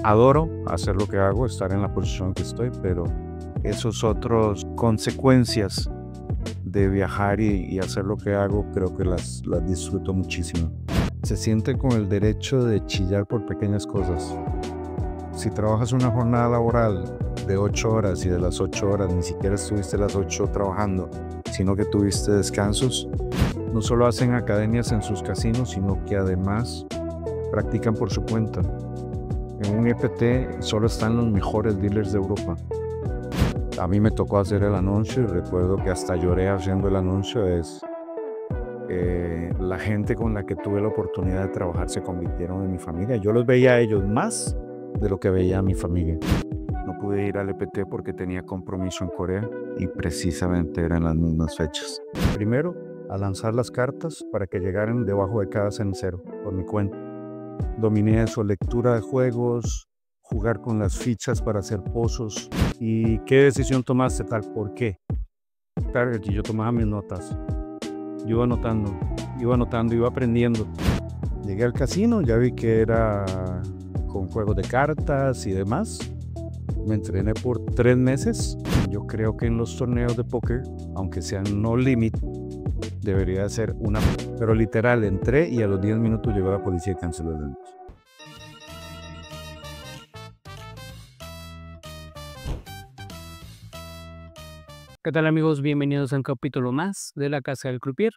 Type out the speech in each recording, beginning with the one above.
Adoro hacer lo que hago, estar en la posición que estoy, pero esos otros consecuencias de viajar y hacer lo que hago, creo que las disfruto muchísimo. Se siente con el derecho de chillar por pequeñas cosas. Si trabajas una jornada laboral de 8 horas y de las 8 horas ni siquiera estuviste las 8 trabajando, sino que tuviste descansos, no solo hacen academias en sus casinos, sino que además practican por su cuenta. En un EPT solo están los mejores dealers de Europa. A mí me tocó hacer el anuncio y recuerdo que hasta lloré haciendo el anuncio. La gente con la que tuve la oportunidad de trabajar se convirtieron en mi familia. Yo los veía a ellos más de lo que veía a mi familia. No pude ir al EPT porque tenía compromiso en Corea y precisamente eran las mismas fechas. Primero, a lanzar las cartas para que llegaran debajo de cada cenicero, por mi cuenta. Dominé eso, lectura de juegos, jugar con las fichas para hacer pozos. ¿Y qué decisión tomaste tal? ¿Por qué? Claro que yo tomaba mis notas. Yo iba anotando, iba aprendiendo. Llegué al casino, ya vi que era con juegos de cartas y demás. Me entrené por 3 meses. Yo creo que en los torneos de póker, aunque sean no limit, debería ser una. Pero literal, entré y a los 10 minutos llegó la policía y canceló el evento. ¿Qué tal amigos? Bienvenidos a un capítulo más de la Casa del Croupier.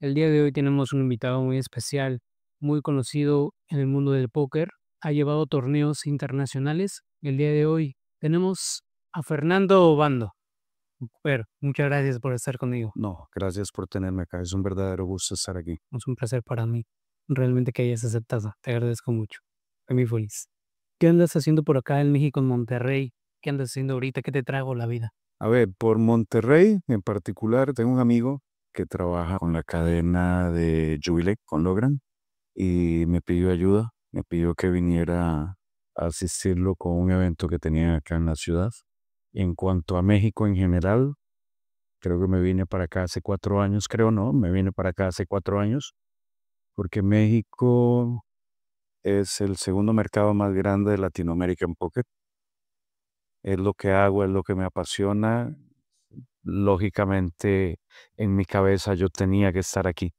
El día de hoy tenemos un invitado muy especial, muy conocido en el mundo del póker. Ha llevado torneos internacionales. El día de hoy tenemos a Fernando Obando. Muchas gracias por estar conmigo. No, gracias por tenerme acá. Es un verdadero gusto estar aquí. Es un placer para mí. Realmente que hayas aceptado. Te agradezco mucho. Estoy muy feliz. ¿Qué andas haciendo por acá en México, en Monterrey? ¿Qué andas haciendo ahorita? ¿Qué te trago la vida? A ver, por Monterrey en particular, tengo un amigo que trabaja con la cadena de Jubilee, con Logran, y me pidió ayuda, me pidió que viniera a asistirlo con un evento que tenía acá en la ciudad. En cuanto a México en general, creo que me vine para acá hace 4 años, me vine para acá hace 4 años, porque México es el segundo mercado más grande de Latinoamérica en póker. Es lo que hago, es lo que me apasiona. Lógicamente, en mi cabeza yo tenía que estar aquí.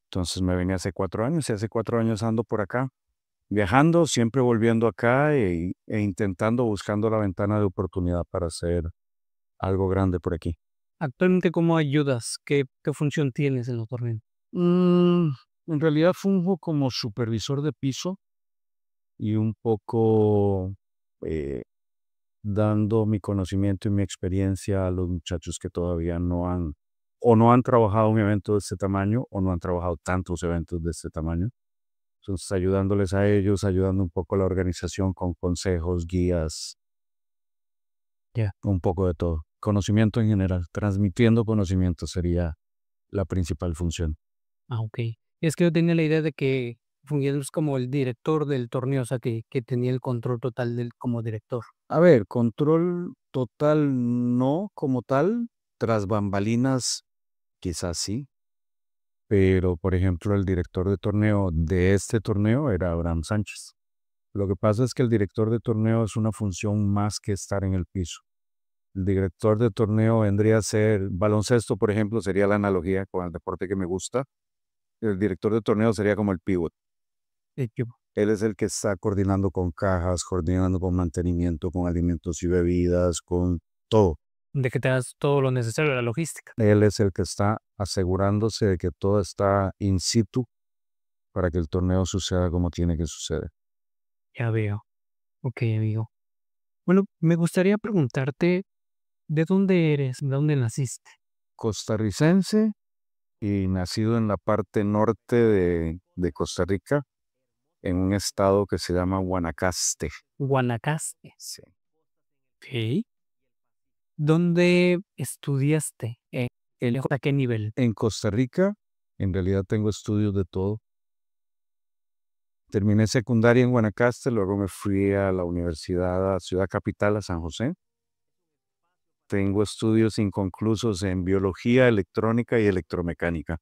Entonces me vine hace 4 años y hace 4 años ando por acá, viajando, siempre volviendo acá e intentando, buscando la ventana de oportunidad para hacer algo grande por aquí. Actualmente, ¿cómo ayudas? ¿Qué función tienes en los torneos? En realidad funjo como supervisor de piso y un poco eh, dando mi conocimiento y mi experiencia a los muchachos que todavía no han trabajado un evento de este tamaño o no han trabajado tantos eventos de este tamaño. Entonces, ayudándoles a ellos, ayudando un poco a la organización con consejos, guías, Ya. un poco de todo. Conocimiento en general, transmitiendo conocimiento sería la principal función. Ok. Es que yo tenía la idea de que fungías como el director del torneo, o sea, que tenía el control total del como director. A ver, control total no como tal, tras bambalinas quizás sí, pero por ejemplo el director de torneo de este torneo era Abraham Sánchez. Lo que pasa es que el director de torneo es una función más que estar en el piso. El director de torneo vendría a ser baloncesto, por ejemplo, sería la analogía con el deporte que me gusta. El director de torneo sería como el pivot. Equipo. Él es el que está coordinando con cajas, coordinando con mantenimiento, con alimentos y bebidas, con todo. De que te das todo lo necesario, la logística. Él es el que está asegurándose de que todo está in situ para que el torneo suceda como tiene que suceder. Ya veo. Ok, amigo. Bueno, me gustaría preguntarte, ¿de dónde eres? ¿De dónde naciste? Costarricense y nacido en la parte norte de Costa Rica, en un estado que se llama Guanacaste. Guanacaste. Sí. Ok. ¿Dónde estudiaste? ¿A qué nivel? En Costa Rica, en realidad tengo estudios de todo. Terminé secundaria en Guanacaste, luego me fui a la universidad, a Ciudad Capital, a San José. Tengo estudios inconclusos en biología, electrónica y electromecánica.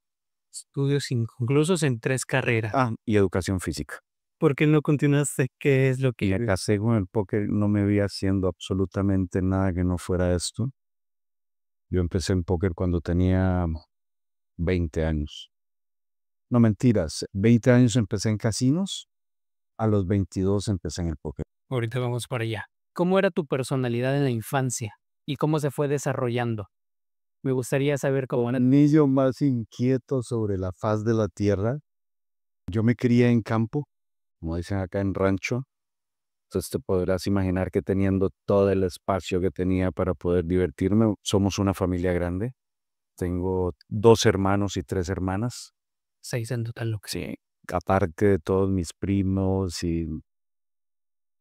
Estudios inconclusos en 3 carreras. Y educación física. ¿Por qué no continuaste? ¿Qué es lo Y me que casé con el póker, no me vi haciendo absolutamente nada que no fuera esto. Yo empecé en póker cuando tenía 20 años. No mentiras, 20 años empecé en casinos, a los 22 empecé en el póker. ahorita vamos para allá? ¿Cómo era tu personalidad en la infancia y cómo se fue desarrollando? Me gustaría saber cómo era. El niño más inquieto sobre la faz de la tierra. Yo me crié en campo, como dicen acá en rancho. Entonces te podrás imaginar que teniendo todo el espacio que tenía para poder divertirme, somos una familia grande. Tengo 2 hermanos y 3 hermanas. 6 en total, lo que Sí. Aparte de todos mis primos y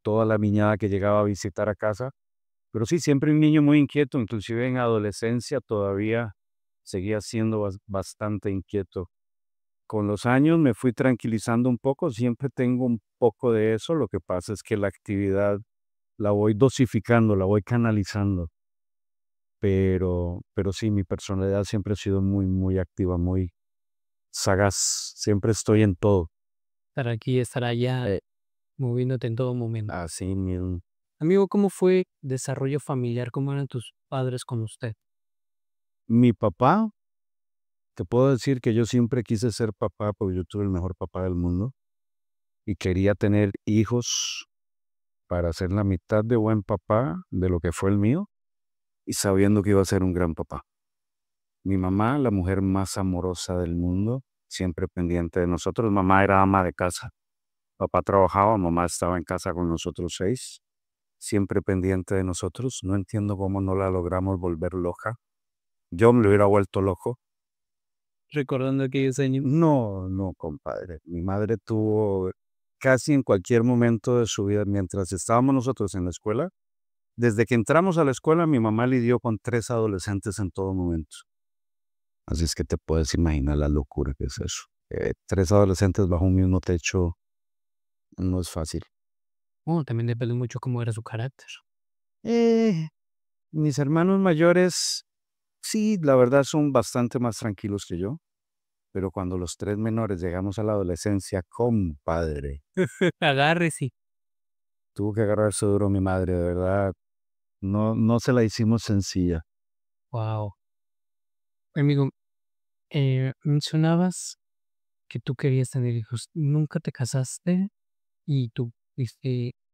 toda la niñada que llegaba a visitar a casa. Pero sí, siempre un niño muy inquieto, inclusive en adolescencia todavía seguía siendo bastante inquieto. Con los años me fui tranquilizando un poco, siempre tengo un poco de eso, lo que pasa es que la actividad la voy dosificando, la voy canalizando, pero sí, mi personalidad siempre ha sido muy, muy activa, muy sagaz, siempre estoy en todo. estar aquí, estar allá, Eh, moviéndote en todo momento. Así mismo. Amigo, ¿cómo fue desarrollo familiar? ¿Cómo eran tus padres con usted? Mi papá, te puedo decir que yo siempre quise ser papá porque yo tuve el mejor papá del mundo y quería tener hijos para ser la mitad de buen papá de lo que fue el mío y sabiendo que iba a ser un gran papá. Mi mamá, la mujer más amorosa del mundo, siempre pendiente de nosotros. Mamá era ama de casa. Papá trabajaba, mamá estaba en casa con nosotros 6, siempre pendiente de nosotros. No entiendo cómo no la logramos volver loca. Yo me lo hubiera vuelto loco. Recordando aquellos años. No, no, compadre. Mi madre tuvo casi en cualquier momento de su vida, mientras estábamos nosotros en la escuela, desde que entramos a la escuela, mi mamá lidió con 3 adolescentes en todo momento. Así es que te puedes imaginar la locura que es eso. 3 adolescentes bajo un mismo techo no es fácil. Oh, también depende mucho cómo era su carácter. Eh, Mis hermanos mayores, sí, la verdad son bastante más tranquilos que yo, pero cuando los 3 menores llegamos a la adolescencia, compadre, Agárrese. tuvo que agarrarse duro mi madre, de verdad. No, no se la hicimos sencilla. Wow. Amigo, mencionabas que tú querías tener hijos. ¿Nunca te casaste? Y tú,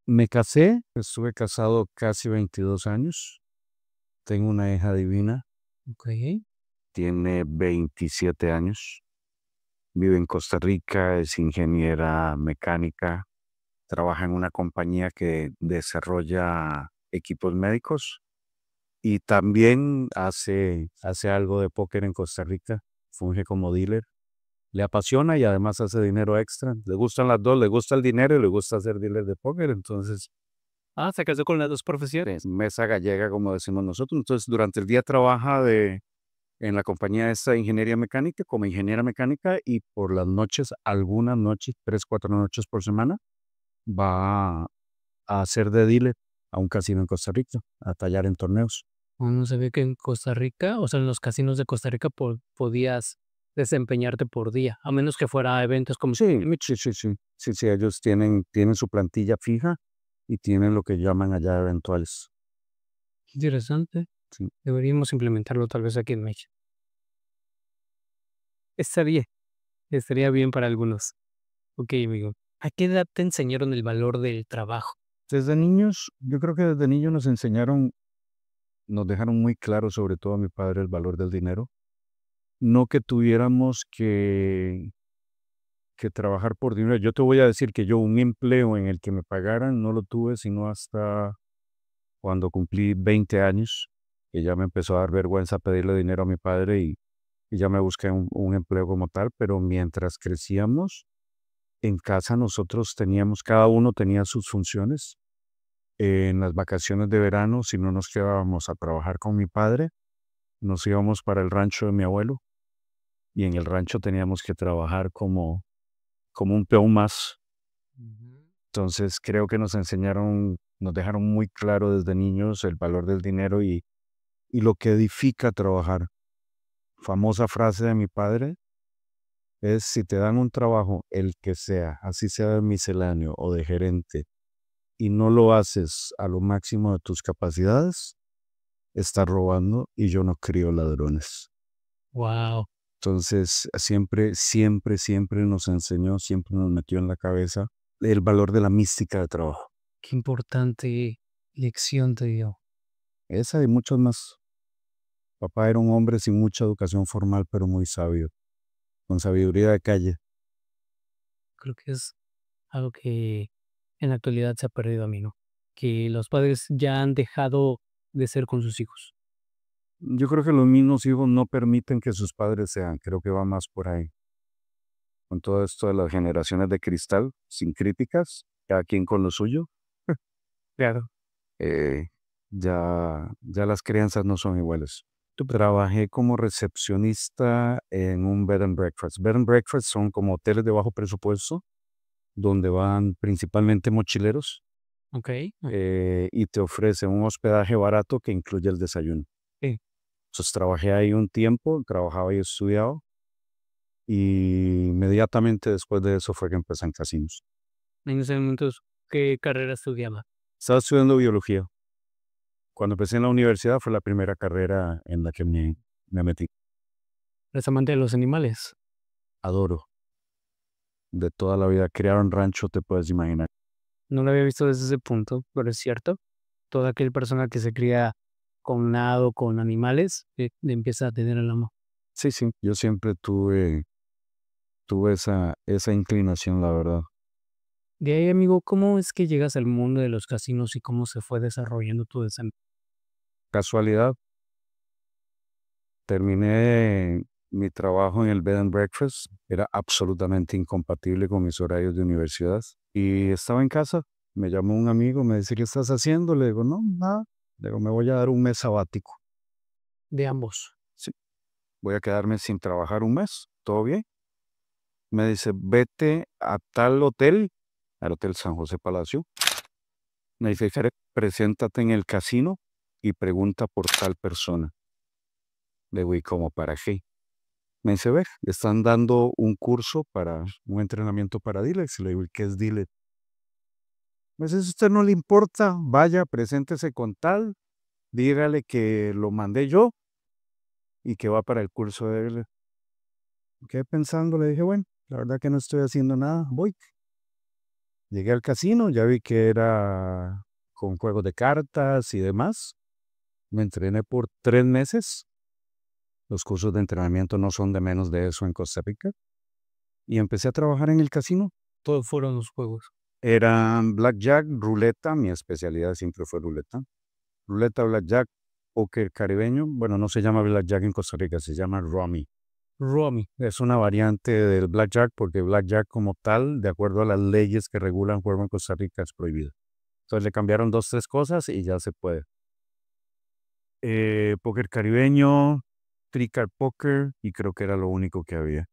Me casé, estuve casado casi 22 años. Tengo una hija divina, ok, tiene 27 años. Vive en Costa Rica, es ingeniera mecánica, trabaja en una compañía que desarrolla equipos médicos y también hace algo de póker en Costa Rica, funge como dealer. Le apasiona y además hace dinero extra. Le gustan las dos, le gusta el dinero y le gusta ser dealer de póker. Entonces, se casó con las dos profesiones. mesa gallega, como decimos nosotros. Entonces, durante el día trabaja en la compañía esta de ingeniería mecánica como ingeniera mecánica y por las noches, algunas noches, 3, 4 noches por semana, va a hacer de dealer a un casino en Costa Rica, a tallar en torneos. No sabía que en Costa Rica, o sea, en los casinos de Costa Rica podías desempeñarte por día, a menos que fuera a eventos como Sí, sí, sí, sí, sí, sí, ellos tienen su plantilla fija y tienen lo que llaman allá eventuales. interesante. Sí. Deberíamos implementarlo tal vez aquí en México. Estaría, estaría bien para algunos. Ok, amigo. ¿A qué edad te enseñaron el valor del trabajo? Desde niños, yo creo que desde niños nos dejaron muy claro, sobre todo a mi padre, el valor del dinero. No que tuviéramos que trabajar por dinero. Yo te voy a decir que yo un empleo en el que me pagaran no lo tuve sino hasta cuando cumplí 20 años, que ya me empezó a dar vergüenza pedirle dinero a mi padre y ya me busqué un empleo como tal, pero mientras crecíamos, en casa nosotros cada uno tenía sus funciones. En las vacaciones de verano, si no nos quedábamos a trabajar con mi padre, nos íbamos para el rancho de mi abuelo y en el rancho teníamos que trabajar como un peón más. Ujú. Entonces creo que nos dejaron muy claro desde niños el valor del dinero y lo que edifica trabajar. Famosa frase de mi padre, es si te dan un trabajo, el que sea, así sea de misceláneo o de gerente, y no lo haces a lo máximo de tus capacidades, estás robando y yo no crío ladrones. Wow, Entonces, siempre, siempre, siempre nos enseñó, siempre nos metió en la cabeza el valor de la mística de trabajo. qué importante lección te dio. Esa y muchos más. Papá era un hombre sin mucha educación formal, pero muy sabio, con sabiduría de calle. Creo que es algo que en la actualidad se ha perdido, amigo. Que los padres ya han dejado de ser con sus hijos. Yo creo que los mismos hijos no permiten que sus padres sean, creo que va más por ahí. Con todo esto de las generaciones de cristal, sin críticas, cada quien con lo suyo, Claro. eh, ya las crianzas no son iguales. Trabajé como recepcionista en un bed and breakfast. Bed and breakfast son como hoteles de bajo presupuesto, donde van principalmente mochileros Ok. y te ofrecen un hospedaje barato que incluye el desayuno. Sí. Entonces trabajé ahí un tiempo, trabajaba y estudiaba, y inmediatamente después de eso fue que empecé en casinos. En ese momento, ¿qué carrera estudiaba? Estaba estudiando biología. Cuando empecé en la universidad fue la primera carrera en la que me metí. ¿Eres amante de los animales? Adoro. De toda la vida, criar un rancho, te puedes imaginar. No lo había visto desde ese punto, pero es cierto. Toda aquella persona que se cría con nado, con animales, le empieza a tener el amor. Sí, sí, yo siempre tuve esa inclinación, la verdad. De ahí, amigo, ¿cómo es que llegas al mundo de los casinos y cómo se fue desarrollando tu desempeño? Casualidad, terminé mi trabajo en el bed and breakfast, era absolutamente incompatible con mis horarios de universidad y estaba en casa, me llamó un amigo, me dice, ¿qué estás haciendo? Le digo, no, nada, le digo, me voy a dar un mes sabático. De ambos. Sí, voy a quedarme sin trabajar un mes, ¿todo bien? Me dice, vete a tal hotel, al Hotel San José Palacio. Me dice, "Fere, preséntate en el casino y pregunta por tal persona". Le digo, ¿y cómo para qué? Me dice, ve, están dando un curso para un entrenamiento para dealers. Le digo, ¿y qué es dealer? Me dice, si a usted no le importa, vaya, preséntese con tal, dígale que lo mandé yo y que va para el curso de dealer. Quedé pensando, le dije, bueno, la verdad que no estoy haciendo nada, voy. Llegué al casino, ya vi que era con juegos de cartas y demás. Me entrené por 3 meses. Los cursos de entrenamiento no son de menos de eso en Costa Rica. Y empecé a trabajar en el casino. Todos fueron los juegos. Eran blackjack, ruleta, mi especialidad siempre fue ruleta. Ruleta, blackjack, póker caribeño. Bueno, no se llama blackjack en Costa Rica, se llama rummy. Romy. Es una variante del blackjack porque blackjack como tal, de acuerdo a las leyes que regulan juego en Costa Rica, es prohibido. Entonces le cambiaron 2, 3 cosas y ya se puede. Póker caribeño, trick poker y creo que era lo único que había.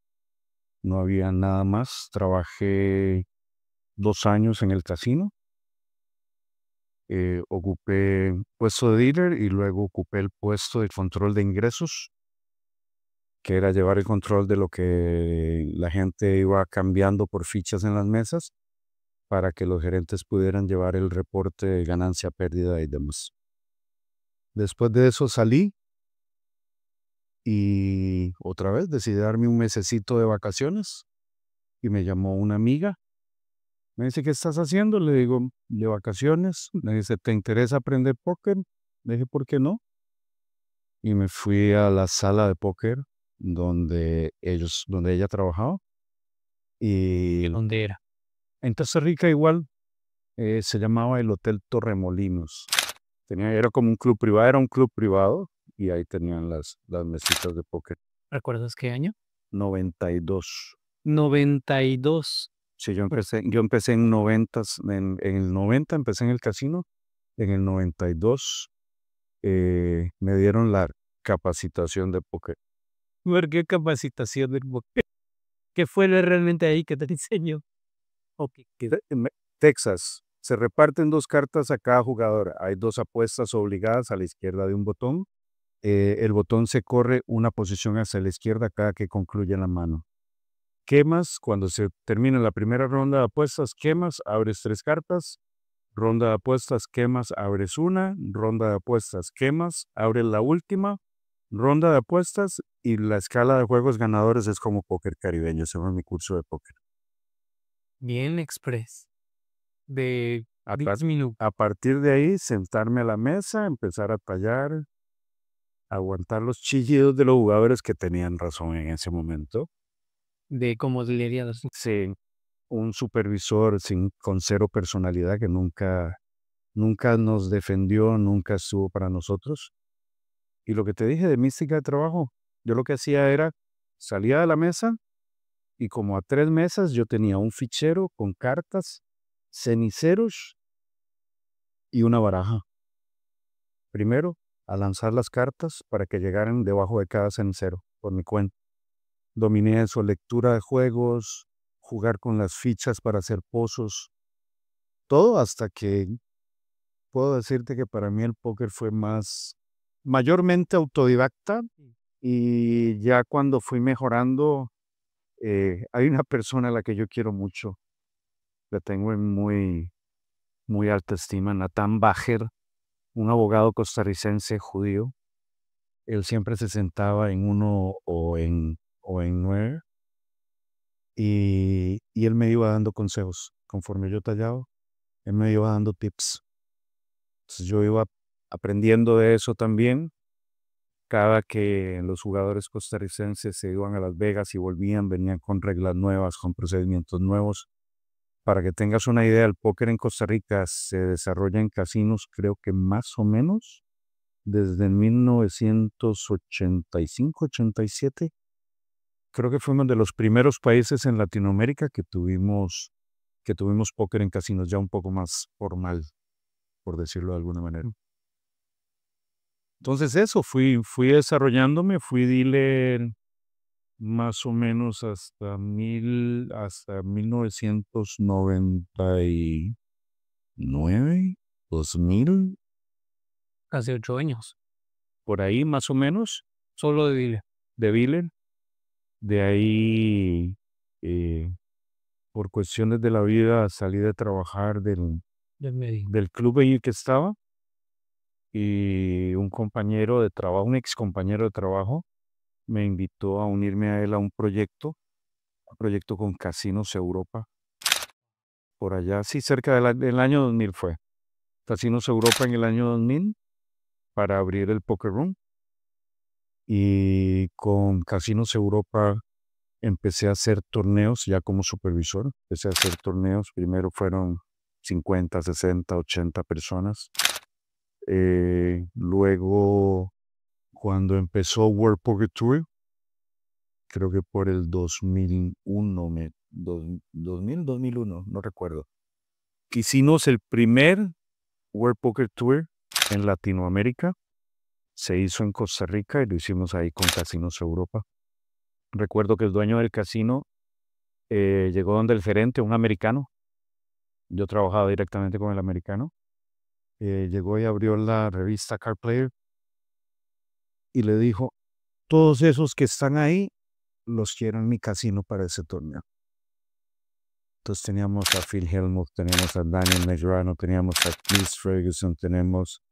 No había nada más. Trabajé 2 años en el casino. Ocupé puesto de dealer y luego ocupé el puesto de control de ingresos, que era llevar el control de lo que la gente iba cambiando por fichas en las mesas para que los gerentes pudieran llevar el reporte de ganancia, pérdida y demás. Después de eso salí y otra vez decidí darme un mesecito de vacaciones y me llamó una amiga. Me dice, ¿qué estás haciendo? Le digo, de vacaciones. Me dice, ¿te interesa aprender póker? Le dije, ¿por qué no? Y me fui a la sala de póker donde ella trabajaba. Y ¿Dónde era? en Costa Rica igual se llamaba el Hotel Torremolinos. Era como un club privado, era un club privado y ahí tenían las mesitas de póker. ¿Recuerdas qué año? 92. 92. Sí, yo empecé en 90, en el 90 empecé en el casino, en el 92 me dieron la capacitación de póker. ¿Por qué capacitación del póker? ¿Qué fue realmente ahí que te enseñó? Ok. Texas, se reparten 2 cartas a cada jugador. Hay 2 apuestas obligadas a la izquierda de un botón. El botón se corre una posición hacia la izquierda cada que concluye la mano. quemas, cuando se termina la primera ronda de apuestas, quemas, abres 3 cartas, ronda de apuestas, quemas, abres una, ronda de apuestas, quemas, abres la última, ronda de apuestas y la escala de juegos ganadores es como póker caribeño, ese fue mi curso de póker. Bien express. De A, 10 minutos. a partir de ahí, sentarme a la mesa, empezar a tallar, aguantar los chillidos de los jugadores que tenían razón en ese momento. De cómo leería las... Sí, un supervisor con cero personalidad que nunca nos defendió, nunca estuvo para nosotros. Y lo que te dije de mística de trabajo, yo lo que hacía era, salía de la mesa y como a 3 mesas yo tenía un fichero con cartas, ceniceros y una baraja. Primero, a lanzar las cartas para que llegaran debajo de cada cenicero, por mi cuenta. Dominé eso, lectura de juegos, jugar con las fichas para hacer pozos, todo hasta que puedo decirte que para mí el póker fue mayormente autodidacta y ya cuando fui mejorando, hay una persona a la que yo quiero mucho, la tengo en muy alta estima, Nathan Bajer, un abogado costarricense judío. Él siempre se sentaba en uno o en nueve y él me iba dando consejos. Conforme yo tallaba, él me iba dando tips. Entonces yo iba aprendiendo de eso también. Cada que los jugadores costarricenses se iban a Las Vegas y volvían, venían con reglas nuevas, con procedimientos nuevos. Para que tengas una idea, el póker en Costa Rica se desarrolla en casinos, creo que más o menos desde 1985-87. Creo que fuimos de los primeros países en Latinoamérica que tuvimos póker en casinos ya un poco más formal, por decirlo de alguna manera. Entonces eso, fui desarrollándome, fui dealer más o menos hasta 1999, 2000, Casi 8 años. por ahí más o menos, Solo de dile. de dealer. De ahí, por cuestiones de la vida, salí de trabajar Del medio. del club ahí que estaba y un compañero de trabajo, un ex compañero de trabajo, me invitó a unirme a él a un proyecto con Casinos Europa. Por allá, sí, cerca del año 2000 fue. Casinos Europa en el año 2000 para abrir el Poker Room. Y con Casinos Europa empecé a hacer torneos ya como supervisor. Empecé a hacer torneos. Primero fueron 50, 60, 80 personas. Luego, cuando empezó World Poker Tour, creo que por el 2001, 2001, no recuerdo. Hicimos el primer World Poker Tour en Latinoamérica. Se hizo en Costa Rica y lo hicimos ahí con Casinos Europa. Recuerdo que el dueño del casino llegó donde el gerente, un americano. Yo trabajaba directamente con el americano. Llegó y abrió la revista Card Player y le dijo, todos esos que están ahí, los quiero en mi casino para ese torneo. Entonces teníamos a Phil Hellmuth, teníamos a Daniel Medrano, teníamos a Chris Ferguson, tenemos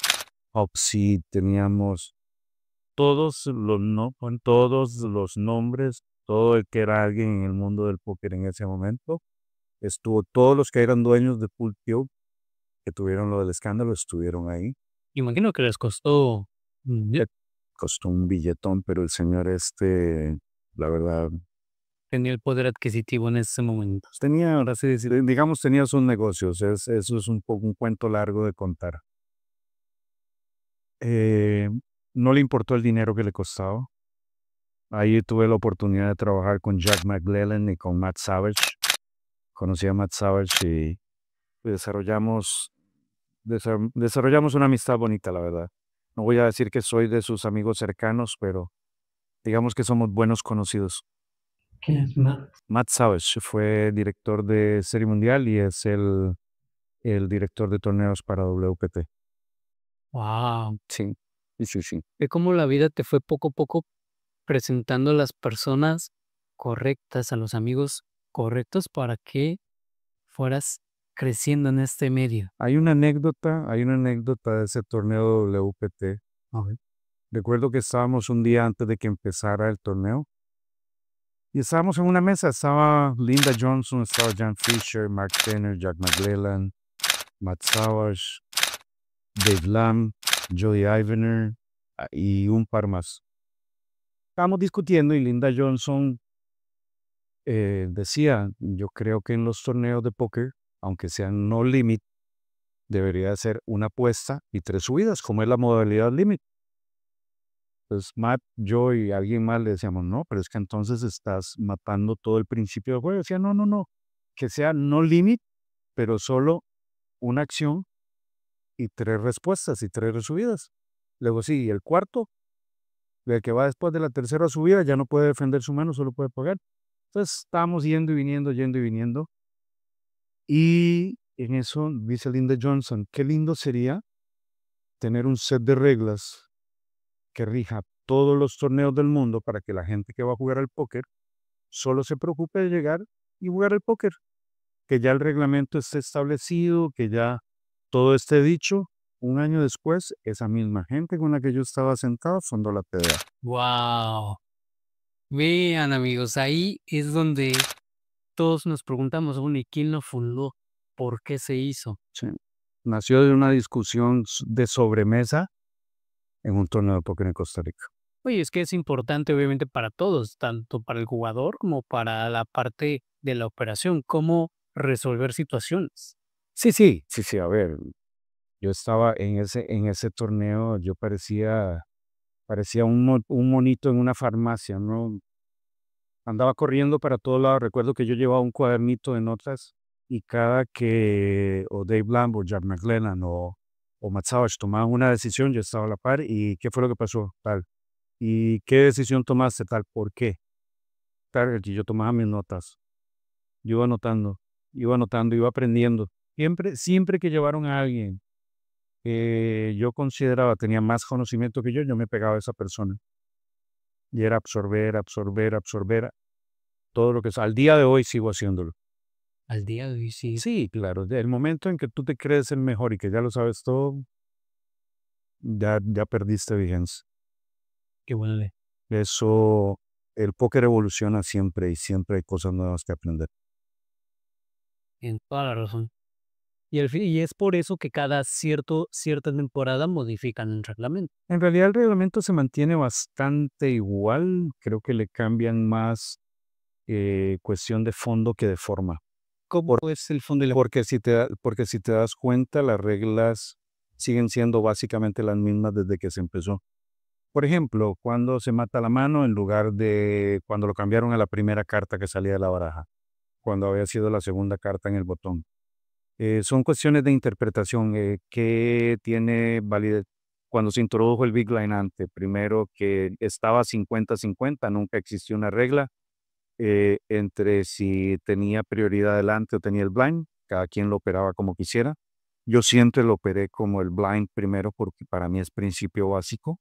Opsy, teníamos todos los nombres, todo el que era alguien en el mundo del póker en ese momento. Estuvo todos los que eran dueños de Pool Cube, que tuvieron lo del escándalo, estuvieron ahí. Imagino que les costó. Costó un billetón, pero el señor la verdad, Tenía el poder adquisitivo en ese momento. tenía, ahora sí decir, digamos, tenía sus negocios. Eso es un poco un cuento largo de contar. No le importó el dinero que le costaba. Ahí tuve la oportunidad de trabajar con Jack McLellan y con Matt Savage. Conocí a Matt Savage y desarrollamos una amistad bonita, la verdad. No voy a decir que soy de sus amigos cercanos, pero digamos que somos buenos conocidos. ¿Quién es Matt? Matt Savage fue director de Serie Mundial y es el director de torneos para WPT. Wow. Sí, sí, sí. Ve cómo la vida te fue poco a poco presentando a las personas correctas, a los amigos correctos para que fueras creciendo en este medio. Hay una anécdota de ese torneo WPT. A ver. Recuerdo que estábamos un día antes de que empezara el torneo y estábamos en una mesa. Estaba Linda Johnson, estaba Jan Fisher, Mark Tanner, Jack McLellan, Matt Savage, Dave Lamb, Jody Ivener y un par más. Estábamos discutiendo y Linda Johnson decía, yo creo que en los torneos de póker, aunque sean no limit, debería ser una apuesta y 3 subidas, como es la modalidad limit. Entonces Matt, yo y alguien más le decíamos, no, pero es que entonces estás matando todo el principio del juego. Decía, no, no, no, que sea no limit, pero solo una acción y 3 respuestas y 3 resubidas. Luego sí, el cuarto, el que va después de la tercera subida, ya no puede defender su mano, solo puede pagar. Entonces estábamos yendo y viniendo, yendo y viniendo. Y en eso dice Linda Johnson, qué lindo sería tener un set de reglas que rija todos los torneos del mundo para que la gente que va a jugar al póker solo se preocupe de llegar y jugar al póker, que ya el reglamento esté establecido, que ya todo esté dicho. Un año después, esa misma gente con la que yo estaba sentado fundó la PDA. ¡Wow! Vean, amigos, ahí es donde todos nos preguntamos, bueno, ¿y quién lo fundó? ¿Por qué se hizo? Sí. Nació de una discusión de sobremesa en un torneo de póker en Costa Rica. Oye, es que es importante obviamente para todos, tanto para el jugador como para la parte de la operación, cómo resolver situaciones. Sí, a ver, yo estaba en ese torneo, yo parecía un monito en una farmacia, ¿no? Andaba corriendo para todos lados. Recuerdo que yo llevaba un cuadernito de notas y cada que o Dave Lamb o Jack McLennan o Matt Savage tomaban una decisión, yo estaba a la par y ¿qué fue lo que pasó? Tal. ¿Y qué decisión tomaste? Tal. ¿Por qué? Tal. Y yo tomaba mis notas. Yo iba anotando, iba aprendiendo. Siempre que llevaron a alguien que yo consideraba tenía más conocimiento que yo me pegaba a esa persona. Y era absorber, absorber, absorber todo lo que es. Al día de hoy sigo haciéndolo. Al día de hoy sí, Sí, claro. El momento en que tú te crees el mejor y que ya lo sabes todo, ya perdiste vigencia. qué bueno, Eso, el póker evoluciona siempre y siempre hay cosas nuevas que aprender. en toda la razón. Y es por eso que cada cierta temporada modifican el reglamento. En realidad el reglamento se mantiene bastante igual. Creo que le cambian más cuestión de fondo que de forma. ¿Cómo es el fondo de la... Porque si te das cuenta, las reglas siguen siendo básicamente las mismas desde que se empezó. Por ejemplo, cuando se mata la mano en lugar de cuando lo cambiaron a la primera carta que salía de la baraja, cuando había sido la segunda carta en el botón. Son cuestiones de interpretación que tiene validez. Cuando se introdujo el Big Line ante, primero que estaba 50-50, nunca existió una regla entre si tenía prioridad delante o tenía el blind, cada quien lo operaba como quisiera. Yo siempre lo operé como el blind primero porque para mí es principio básico.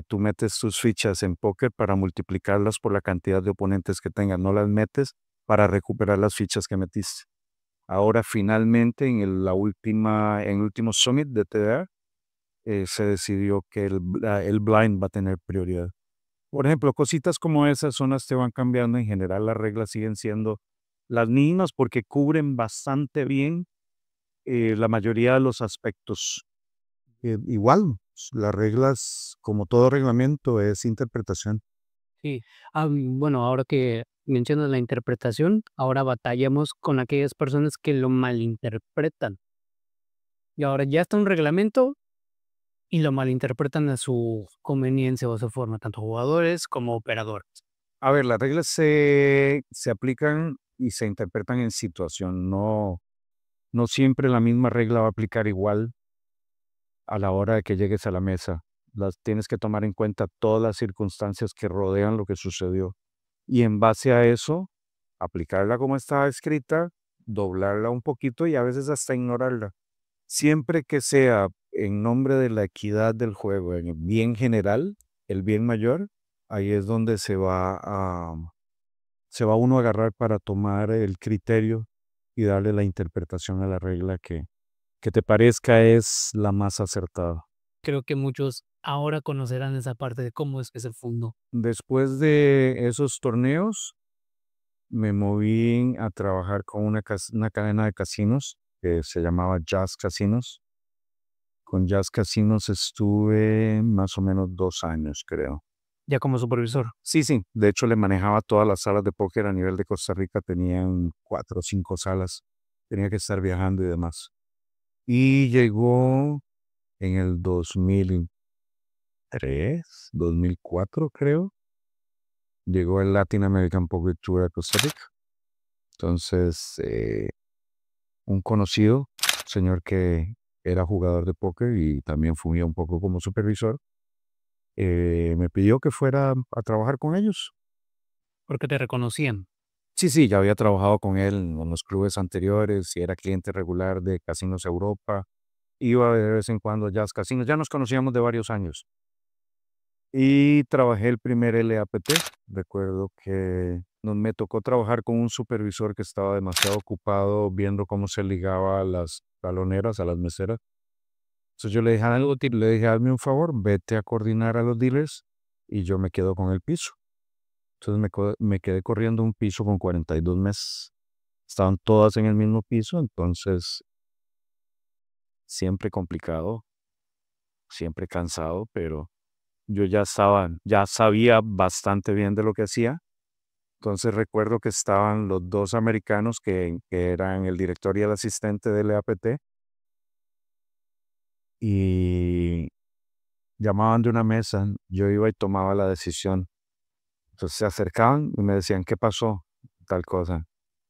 Tú metes tus fichas en póker para multiplicarlas por la cantidad de oponentes que tengas, no las metes para recuperar las fichas que metiste. Ahora finalmente en el último summit de TDA se decidió que el blind va a tener prioridad. Por ejemplo, cositas como esas son las que van cambiando. En general las reglas siguen siendo las mismas porque cubren bastante bien la mayoría de los aspectos. Igual, las reglas, como todo reglamento, es interpretación. Sí. Bueno, ahora que mencionas la interpretación, ahora batallamos con aquellas personas que lo malinterpretan. Y ahora ya está un reglamento y lo malinterpretan a su conveniencia o a su forma, tanto jugadores como operadores. A ver, las reglas se aplican y se interpretan en situación. No siempre la misma regla va a aplicar igual a la hora de que llegues a la mesa. Las tienes que tomar en cuenta todas las circunstancias que rodean lo que sucedió. Y en base a eso, aplicarla como está escrita, doblarla un poquito y a veces hasta ignorarla. Siempre que sea en nombre de la equidad del juego, en el bien general, el bien mayor, ahí es donde se va se va uno a agarrar para tomar el criterio y darle la interpretación a la regla que te parezca es la más acertada. Creo que muchos ahora conocerán esa parte de cómo es que se fundó. Después de esos torneos, me moví a trabajar con una cadena de casinos que se llamaba Jazz Casinos. Con Jazz Casinos estuve más o menos 2 años, creo. Ya como supervisor. Sí, sí. De hecho, le manejaba todas las salas de póker a nivel de Costa Rica. Tenían 4 o 5 salas. Tenía que estar viajando y demás. Y llegó en el 2003, 2004, creo. Llegó el Latin American Poker Tour a Costa Rica. Entonces, un conocido, señor que era jugador de póker y también fungía un poco como supervisor, me pidió que fuera a trabajar con ellos. Porque te reconocían. Sí, sí, ya había trabajado con él en los clubes anteriores y era cliente regular de Casinos Europa. Iba de vez en cuando a Jazz Casinos. Ya nos conocíamos de varios años. Y trabajé el primer LAPT. Recuerdo que me tocó trabajar con un supervisor que estaba demasiado ocupado viendo cómo se ligaba a las taloneras, a las meseras. Entonces yo le dije algo, le dije, hazme un favor, vete a coordinar a los dealers y yo me quedo con el piso. Entonces me quedé corriendo un piso con 42 mesas. Estaban todas en el mismo piso, entonces siempre complicado, siempre cansado, pero yo ya sabía bastante bien de lo que hacía. Entonces recuerdo que estaban los dos americanos que eran el director y el asistente del EAPT y llamaban de una mesa, yo iba y tomaba la decisión. Entonces se acercaban y me decían, ¿qué pasó? Tal cosa.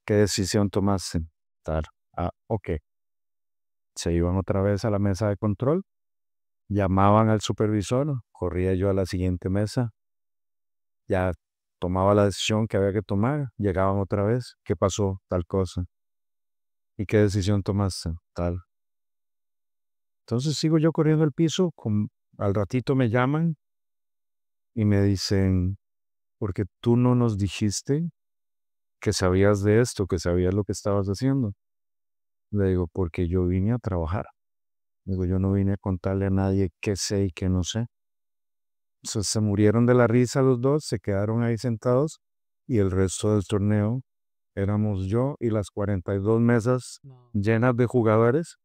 ¿Qué decisión tomaste? Tal. Ah, ok. Se iban otra vez a la mesa de control, llamaban al supervisor, corría yo a la siguiente mesa, ya tomaba la decisión que había que tomar, llegaban otra vez, ¿qué pasó? Tal cosa. ¿Y qué decisión tomaste? Tal. Entonces sigo yo corriendo el piso, al ratito me llaman y me dicen, porque tú no nos dijiste que sabías de esto, que sabías lo que estabas haciendo. Le digo, porque yo vine a trabajar. Digo, yo no vine a contarle a nadie qué sé y qué no sé. Entonces se murieron de la risa los dos, se quedaron ahí sentados y el resto del torneo éramos yo y las 42 mesas No. llenas de jugadores.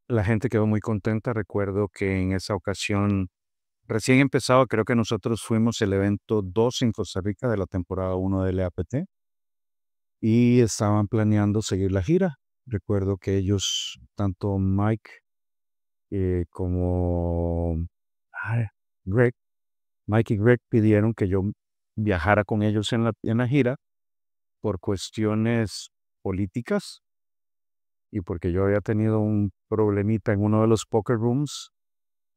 La gente quedó muy contenta. Recuerdo que en esa ocasión, recién empezado, creo que nosotros fuimos el evento 2 en Costa Rica de la temporada 1 del EAPT y estaban planeando seguir la gira. Recuerdo que ellos, tanto Mike como ay, Greg, Mike y Greg pidieron que yo viajara con ellos en la gira por cuestiones políticas y porque yo había tenido un problemita en uno de los poker rooms.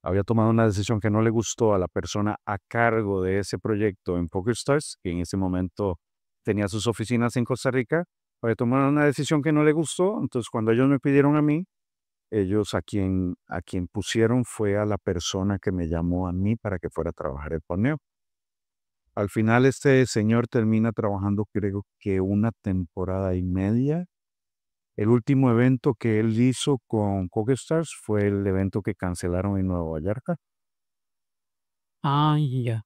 Había tomado una decisión que no le gustó a la persona a cargo de ese proyecto en PokerStars, que en ese momento tenía sus oficinas en Costa Rica. Había tomado una decisión que no le gustó, entonces cuando ellos me pidieron a mí, ellos a quien pusieron fue a la persona que me llamó a mí para que fuera a trabajar el torneo. Al final este señor termina trabajando creo que una temporada y media. El último evento que él hizo con PokerStars fue el evento que cancelaron en Nueva Vallarta. Ah, ya.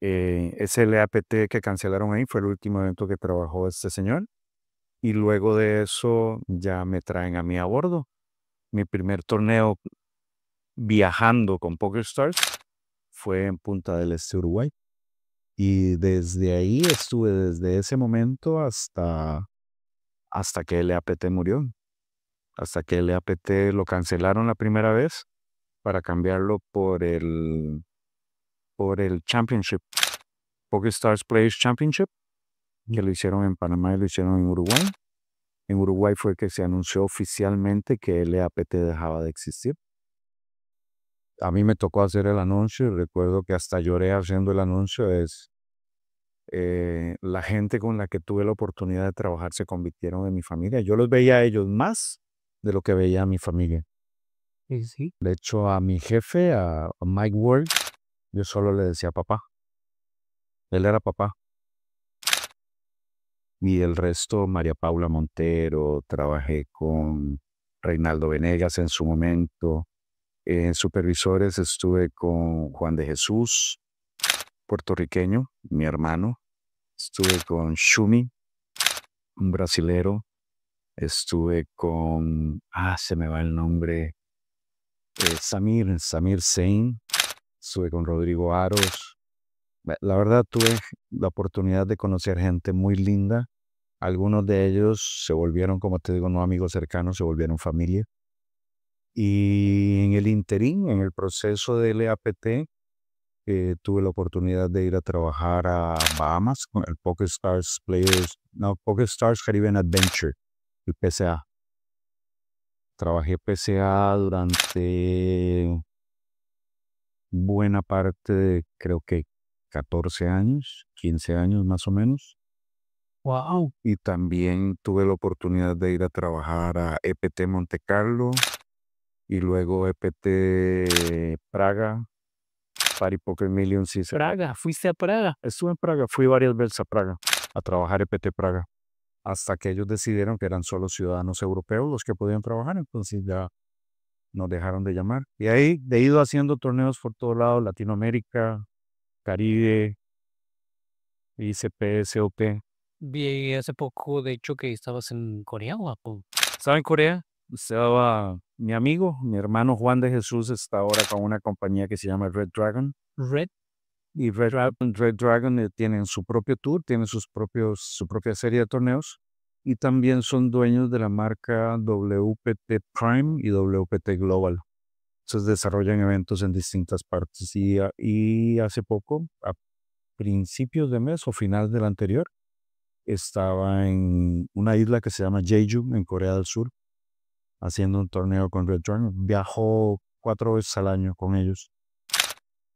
Ese LAPT que cancelaron ahí fue el último evento que trabajó este señor. Y luego de eso ya me traen a mí a bordo. Mi primer torneo viajando con PokerStars fue en Punta del Este, Uruguay. Y desde ahí estuve desde ese momento hasta que el EAPT murió. Hasta que el EAPT lo cancelaron la primera vez para cambiarlo por el Championship, PokerStars Players Championship, que lo hicieron en Panamá y lo hicieron en Uruguay. En Uruguay fue que se anunció oficialmente que el EAPT dejaba de existir. A mí me tocó hacer el anuncio y recuerdo que hasta lloré haciendo el anuncio. La gente con la que tuve la oportunidad de trabajar se convirtieron en mi familia. Yo los veía a ellos más de lo que veía a mi familia. Sí, sí. De hecho, a mi jefe, a Mike Ward, yo solo le decía papá. Él era papá. Y el resto, María Paula Montero, trabajé con Reinaldo Venegas en su momento. En supervisores estuve con Juan de Jesús, puertorriqueño, mi hermano. Estuve con Shumi, un brasilero. Estuve con, se me va el nombre, Samir Sein. Estuve con Rodrigo Aros. La verdad tuve la oportunidad de conocer gente muy linda. Algunos de ellos se volvieron, como te digo, no amigos cercanos, se volvieron familia. Y en el interín, en el proceso del EAPT, tuve la oportunidad de ir a trabajar a Bahamas con el Poker Stars Caribbean Adventure, el PCA. Trabajé PCA durante buena parte de, creo que 14 años, 15 años más o menos. Wow. Y también tuve la oportunidad de ir a trabajar a EPT Monte Carlo y luego EPT Praga, Party Poker Millions. Praga, fuiste a Praga. Estuve en Praga, fui varias veces a Praga a trabajar EPT Praga, hasta que ellos decidieron que eran solo ciudadanos europeos los que podían trabajar, entonces ya nos dejaron de llamar. Y ahí he ido haciendo torneos por todo lado, Latinoamérica, Caribe, ICP, COP. Vi hace poco, de hecho, que estabas en Corea o Japón. Estaba en Corea, estaba mi amigo, mi hermano Juan de Jesús está ahora con una compañía que se llama Red Dragon. Red. Y Red Dragon tienen su propio tour, tienen su propia serie de torneos. Y también son dueños de la marca WPT Prime y WPT Global. Entonces desarrollan eventos en distintas partes. Y hace poco, a principios de mes o final del anterior, estaba en una isla que se llama Jeju, en Corea del Sur, haciendo un torneo con Red Dragon. Viajo 4 veces al año con ellos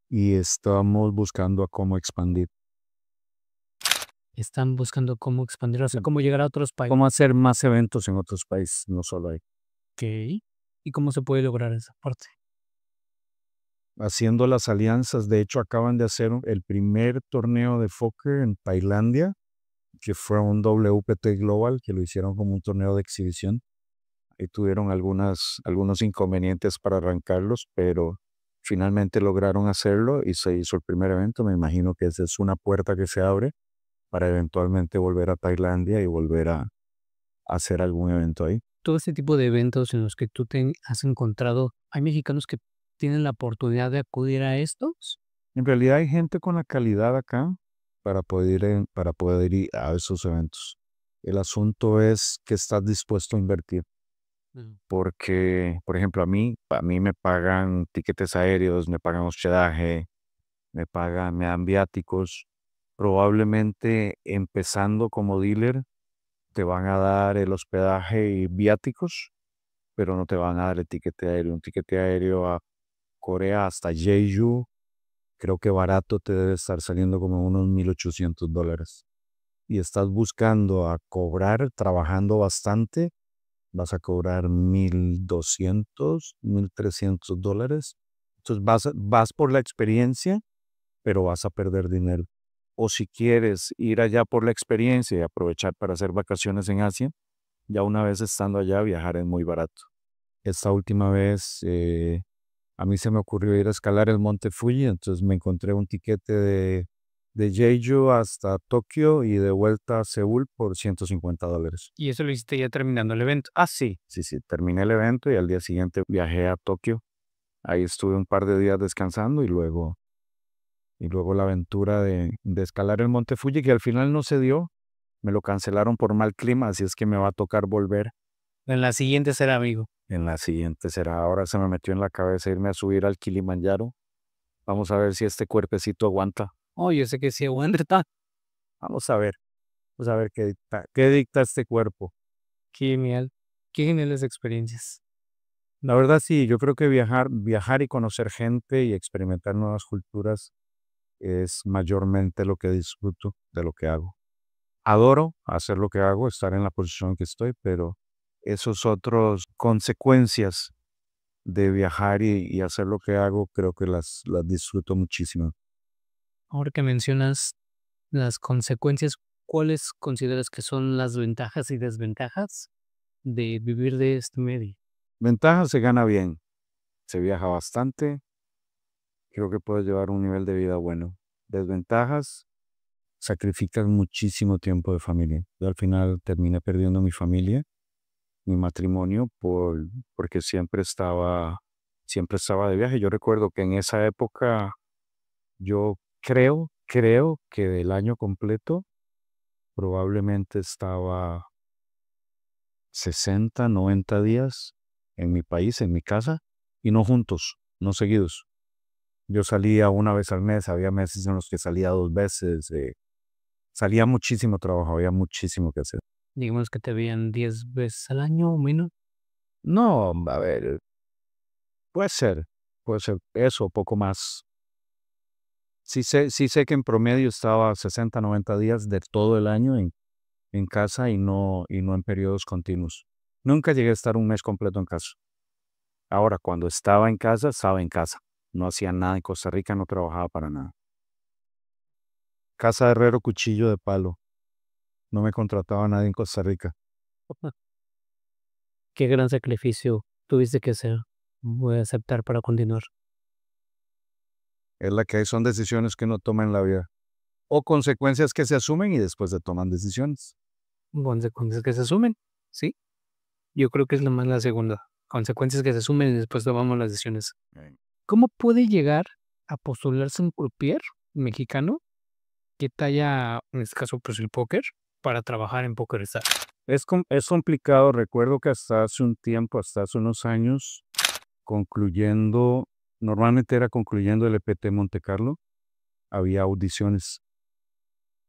y estamos buscando a cómo expandir. Están buscando cómo expandir, o sea, cómo llegar a otros países. Cómo hacer más eventos en otros países, no solo ahí. Ok. ¿Y cómo se puede lograr esa parte? Haciendo las alianzas, de hecho acaban de hacer el primer torneo de póker en Tailandia, que fue un WPT Global, que lo hicieron como un torneo de exhibición. Ahí tuvieron algunos inconvenientes para arrancarlos, pero finalmente lograron hacerlo y se hizo el primer evento. Me imagino que esa es una puerta que se abre para eventualmente volver a Tailandia y volver a hacer algún evento ahí. Todo este tipo de eventos en los que tú te has encontrado, ¿hay mexicanos que tienen la oportunidad de acudir a estos? En realidad hay gente con la calidad acá para poder ir a esos eventos. El asunto es que estás dispuesto a invertir. Porque, por ejemplo, a mí me pagan tiquetes aéreos, me pagan hospedaje, me dan viáticos. Probablemente empezando como dealer, te van a dar el hospedaje y viáticos, pero no te van a dar el tiquete aéreo. Un tiquete aéreo a Corea hasta Jeju, creo que barato te debe estar saliendo como unos $1,800. Y estás buscando a cobrar, trabajando bastante, vas a cobrar $1,200, $1,300. Entonces vas por la experiencia, pero vas a perder dinero. O si quieres ir allá por la experiencia y aprovechar para hacer vacaciones en Asia, ya una vez estando allá, viajar es muy barato. Esta última vez a mí se me ocurrió ir a escalar el monte Fuji, entonces me encontré un tiquete de Jeju hasta Tokio y de vuelta a Seúl por $150. Y eso lo hiciste ya terminando el evento. Sí, terminé el evento y al día siguiente viajé a Tokio. Ahí estuve un par de días descansando y luego la aventura de escalar el monte Fuji, que al final no se dio. Me lo cancelaron por mal clima, así es que me va a tocar volver. En la siguiente será, amigo. En la siguiente será. Ahora se me metió en la cabeza irme a subir al Kilimanjaro. Vamos a ver si este cuerpecito aguanta. Oh, yo sé que sí aguanta. Vamos a ver. Vamos a ver qué dicta este cuerpo. Qué genial. Qué geniales experiencias. La verdad sí, yo creo que viajar y conocer gente y experimentar nuevas culturas es mayormente lo que disfruto de lo que hago. Adoro hacer lo que hago, estar en la posición que estoy, pero esos otros consecuencias de viajar y hacer lo que hago, creo que las disfruto muchísimo. Ahora que mencionas las consecuencias, ¿cuáles consideras que son las ventajas y desventajas de vivir de este medio? Ventaja, se gana bien, se viaja bastante, creo que puedes llevar un nivel de vida bueno. Desventajas, sacrificas muchísimo tiempo de familia. Yo al final terminé perdiendo mi familia, mi matrimonio, porque siempre estaba de viaje. Yo recuerdo que en esa época, yo creo que del año completo, probablemente estaba 60, 90 días en mi país, en mi casa, y no juntos, no seguidos. Yo salía una vez al mes, había meses en los que salía 2 veces, salía muchísimo trabajo, había muchísimo que hacer. Digamos que te veían 10 veces al año o menos. No, a ver, puede ser eso, poco más. Sí sé que en promedio estaba 60, 90 días de todo el año en casa y no en periodos continuos. Nunca llegué a estar un mes completo en casa. Ahora, cuando estaba en casa, estaba en casa. No hacía nada en Costa Rica, no trabajaba para nada. Casa de herrero, cuchillo de palo. No me contrataba nadie en Costa Rica. Qué gran sacrificio tuviste que hacer. Voy a aceptar para continuar. Es la que hay, son decisiones que uno toma en la vida. O consecuencias que se asumen y después se toman decisiones. Consecuencias que se asumen, ¿sí? Yo creo que es la segunda. Consecuencias que se asumen y después tomamos las decisiones. Eh, ¿Cómo puede llegar a postularse un croupier mexicano que talla, en este caso, pues el póker, para trabajar en PokerStars? Es complicado. Recuerdo que hasta hace un tiempo, hasta hace unos años, concluyendo, normalmente era concluyendo el EPT Monte Carlo, había audiciones.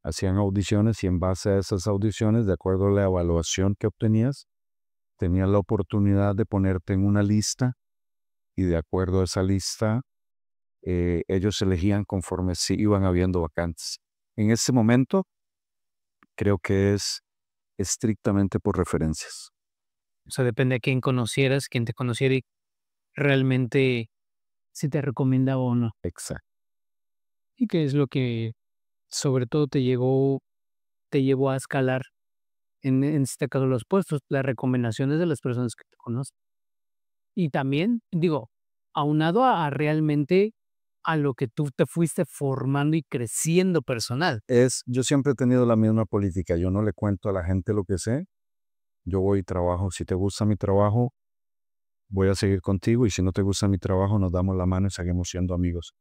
Hacían audiciones y en base a esas audiciones, de acuerdo a la evaluación que obtenías, tenías la oportunidad de ponerte en una lista y de acuerdo a esa lista, ellos elegían conforme si iban habiendo vacantes. En ese momento, creo que es estrictamente por referencias. O sea, depende de quién conocieras, quién te conociera y realmente si te recomendaba o no. Exacto. Y qué es lo que sobre todo te llevó a escalar en este caso los puestos, las recomendaciones de las personas que te conocen. Y también, digo, aunado a realmente a lo que tú te fuiste formando y creciendo personal. Yo siempre he tenido la misma política. Yo no le cuento a la gente lo que sé. Yo voy y trabajo. Si te gusta mi trabajo, voy a seguir contigo. Y si no te gusta mi trabajo, nos damos la mano y seguimos siendo amigos.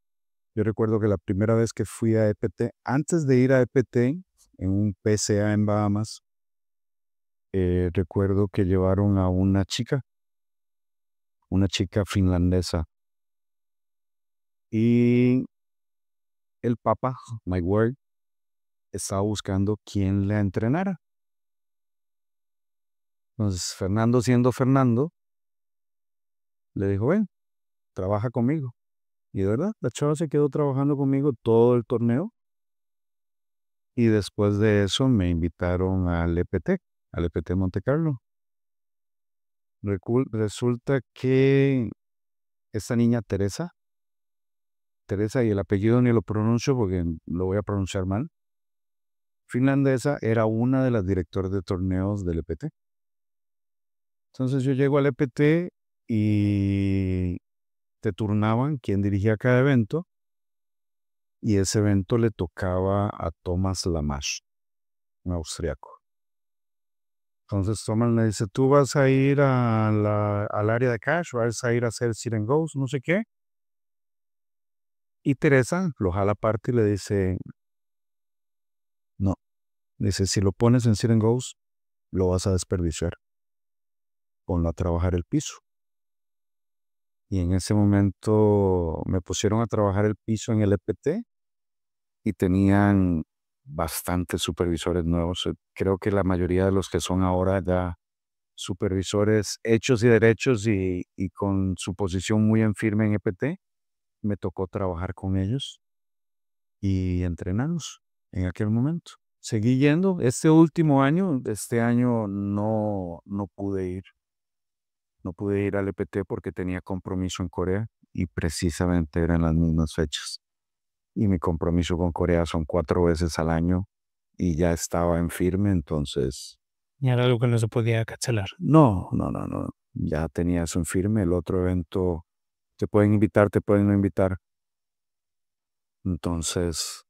Yo recuerdo que la primera vez que fui a EPT, antes de ir a EPT, en un PCA en Bahamas, recuerdo que llevaron a una chica finlandesa. Y el Papa, my word, estaba buscando quién la entrenara. Entonces, Fernando, siendo Fernando, le dijo, ven, trabaja conmigo. Y de verdad, la chava se quedó trabajando conmigo todo el torneo. Y después de eso me invitaron al EPT Monte Carlo. Resulta que esta niña Teresa, y el apellido ni lo pronuncio porque lo voy a pronunciar mal, finlandesa, era una de las directoras de torneos del EPT. Entonces yo llego al EPT y te turnaban quién dirigía cada evento y ese evento le tocaba a Thomas Lamash, un austriaco. Entonces Thomas le dice, tú vas a ir al área de cash, vas a ir a hacer sit and goes, no sé qué. Y Teresa lo jala aparte y le dice, no, dice, si lo pones en sit and goes, lo vas a desperdiciar. Ponlo a trabajar el piso. Y en ese momento me pusieron a trabajar el piso en el EPT y tenían bastantes supervisores nuevos. Creo que la mayoría de los que son ahora ya supervisores hechos y derechos y con su posición muy en firme en EPT, me tocó trabajar con ellos y entrenarlos en aquel momento. Seguí yendo. Este año no pude ir. No pude ir al EPT porque tenía compromiso en Corea y precisamente eran las mismas fechas. y mi compromiso con Corea son 4 veces al año y ya estaba en firme, entonces Y era algo que no se podía cancelar. no, no, no, no, ya tenía eso en firme. El otro evento te pueden invitar, te pueden no invitar. Entonces,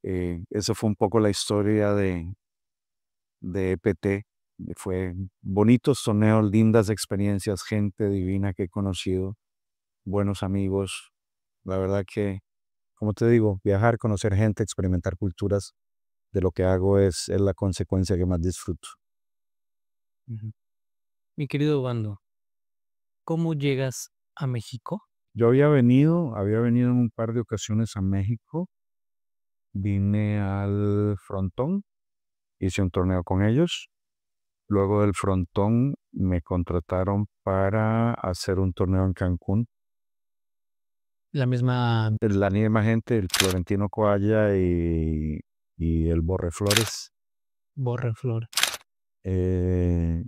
esa fue un poco la historia de EPT. Fue bonitos torneos, lindas experiencias, gente divina que he conocido, buenos amigos. La verdad que, como te digo, viajar, conocer gente, experimentar culturas, de lo que hago es la consecuencia que más disfruto. Ujú. Mi querido Bando, ¿cómo llegas a México? Yo había venido en un par de ocasiones a México, vine al Frontón, hice un torneo con ellos. Luego del Frontón me contrataron para hacer un torneo en Cancún. La misma La misma gente, el Florentino Coalla y el Borre Flores. Borre Flor. Eh,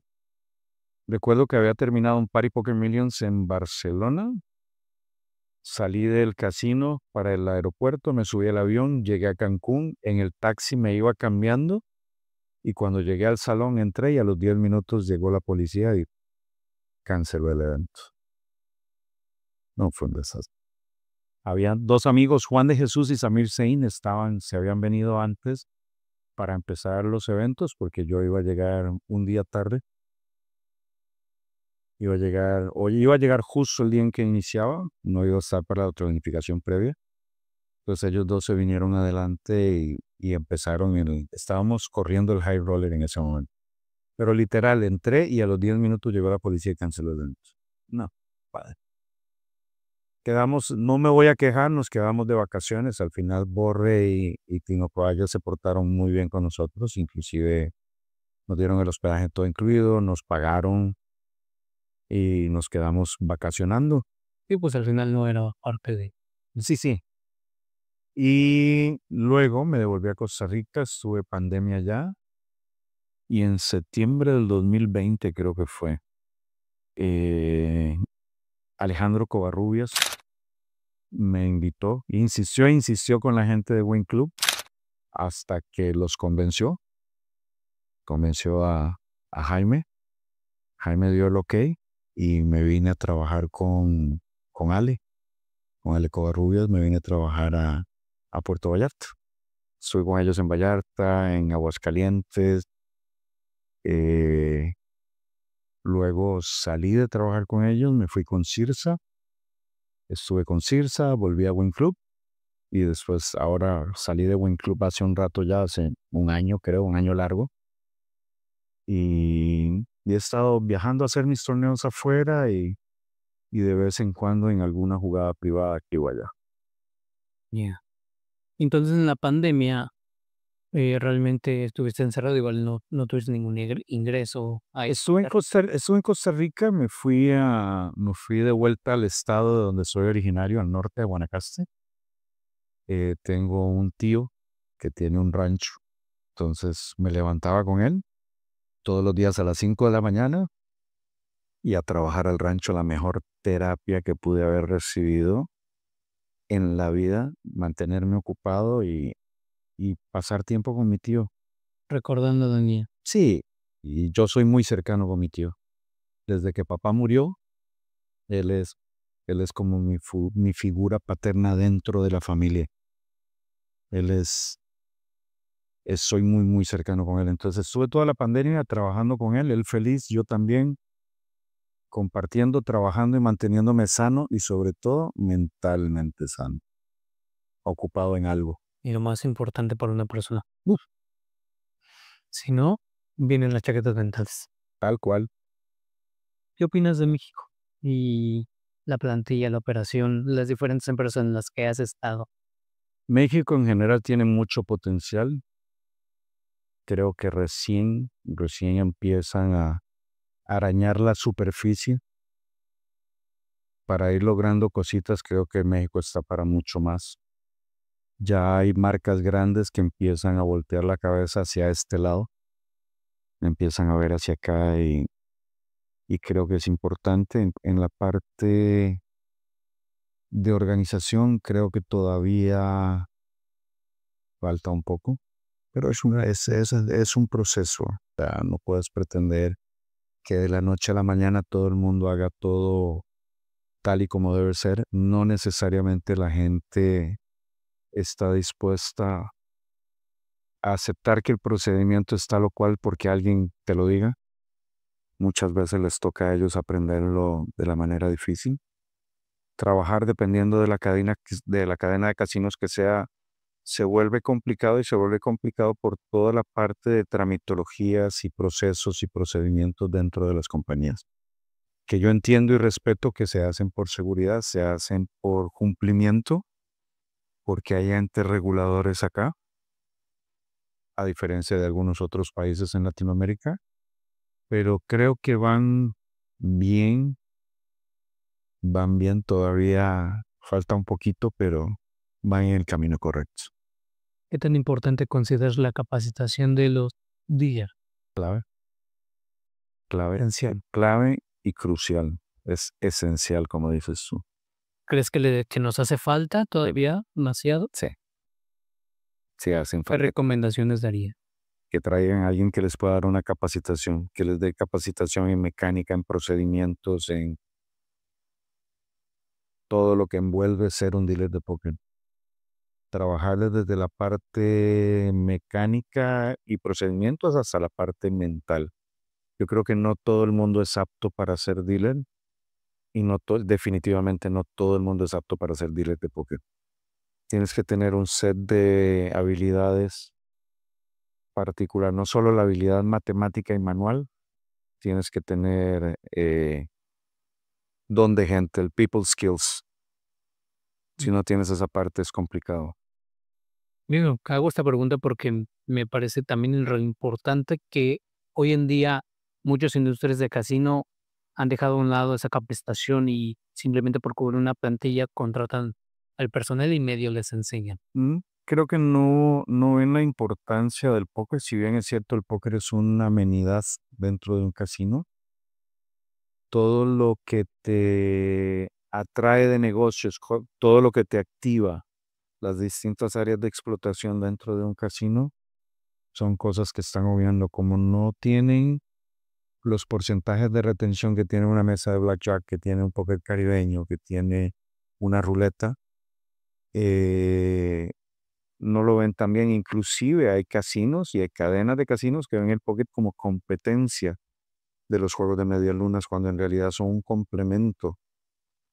recuerdo que había terminado un Party Poker Millions en Barcelona. Salí del casino para el aeropuerto, me subí al avión, llegué a Cancún, en el taxi me iba cambiando y cuando llegué al salón entré y a los 10 minutos llegó la policía y canceló el evento. No, fue un desastre. Habían dos amigos, Juan de Jesús y Samir Sein, se habían venido antes para empezar los eventos porque yo iba a llegar un día tarde. Iba a llegar justo el día en que iniciaba, no iba a estar para la otra unificación previa. Entonces ellos dos se vinieron adelante y empezaron, estábamos corriendo el high roller en ese momento. Pero literal, entré y a los 10 minutos llegó la policía y canceló el evento. No, padre. No me voy a quejar, nos quedamos de vacaciones. Al final Borre y Tino Coalla se portaron muy bien con nosotros, inclusive nos dieron el hospedaje todo incluido, nos pagaron y nos quedamos vacacionando. Y pues al final no era parte de. Sí, sí. Y luego me devolví a Costa Rica, estuve pandemia allá y en septiembre del 2020 creo que fue, eh, Alejandro Covarrubias me invitó, insistió con la gente de Win Club hasta que los convenció a Jaime. Jaime dio el ok y me vine a trabajar con Ale Covarrubias, me vine a trabajar a Puerto Vallarta. Estuve con ellos en Vallarta, en Aguascalientes. eh, Luego salí de trabajar con ellos, me fui con Cirsa, estuve con Cirsa, volví a Win Club y después ahora salí de Win Club hace un rato ya, hace un año creo, un año largo. Y he estado viajando a hacer mis torneos afuera y de vez en cuando en alguna jugada privada aquí o allá. Yeah. Entonces en la pandemia realmente estuviste encerrado, igual no tuviste ningún ingreso. Estuve en Costa Rica, me fui de vuelta al estado de donde soy originario, al norte de Guanacaste. Tengo un tío que tiene un rancho, entonces me levantaba con él todos los días a las 5 de la mañana y a trabajar al rancho, la mejor terapia que pude haber recibido en la vida, mantenerme ocupado y pasar tiempo con mi tío. Recordando a Daniel. Sí, y yo soy muy cercano con mi tío. Desde que papá murió, él es, él es como mi figura paterna dentro de la familia. Él soy muy, muy cercano con él. Entonces estuve toda la pandemia trabajando con él feliz, yo también, compartiendo, trabajando y manteniéndome sano y sobre todo mentalmente sano, ocupado en algo. Y lo más importante para una persona. Uf, Si no, vienen las chaquetas mentales. tal cual. ¿Qué opinas de México? Y la plantilla, la operación, las diferentes empresas en las que has estado. México en general tiene mucho potencial. Creo que recién empiezan a arañar la superficie para ir logrando cositas. Creo que México está para mucho más. Ya hay marcas grandes que empiezan a voltear la cabeza hacia este lado, empiezan a ver hacia acá y creo que es importante en la parte De organización creo que todavía falta un poco, pero es un proceso. O sea, no puedes pretender que de la noche a la mañana todo el mundo haga todo tal y como debe ser. No necesariamente la gente está dispuesta a aceptar que el procedimiento es tal o cual porque alguien te lo diga. Muchas veces les toca a ellos aprenderlo de la manera difícil. Trabajar dependiendo de de la cadena de casinos que sea, se vuelve complicado y se vuelve complicado por toda la parte de tramitologías y procesos y procedimientos dentro de las compañías, que yo entiendo y respeto que se hacen por seguridad, se hacen por cumplimiento, porque hay entes reguladores acá, a diferencia de algunos otros países en Latinoamérica, pero creo que bien, van bien, todavía falta un poquito, pero van en el camino correcto. ¿Qué tan importante consideras la capacitación de los dealers? Clave, clave y crucial. Es esencial, como dices tú. ¿Crees que nos hace falta todavía demasiado? Sí, sí hacen ¿Qué falta. recomendaciones daría? Que traigan a alguien que les pueda dar una capacitación, que les dé capacitación en mecánica, en procedimientos, en todo lo que envuelve ser un dealer de póker. Trabajarles desde la parte mecánica y procedimientos hasta la parte mental. Yo creo que no todo el mundo es apto para ser dealer y definitivamente no todo el mundo es apto para ser dealer de póker. Tienes que tener un set de habilidades particular, no solo la habilidad matemática y manual, tienes que tener don de gente, el people skills. Si no tienes esa parte es complicado. Digo, hago esta pregunta porque me parece también re importante que hoy en día muchas industrias de casino han dejado a un lado esa capacitación y simplemente por cubrir una plantilla contratan al personal y medio les enseñan. Creo que no ven la importancia del póker, si bien es cierto, el póker es una amenidad dentro de un casino. Todo lo que te atrae de negocios, todo lo que te activa, las distintas áreas de explotación dentro de un casino, son cosas que están obviando. Como no tienen los porcentajes de retención que tiene una mesa de blackjack, que tiene un póker caribeño, que tiene una ruleta, eh, no lo ven tan bien. Inclusive hay casinos y hay cadenas de casinos que ven el póker como competencia de los juegos de medias lunas, cuando en realidad son un complemento.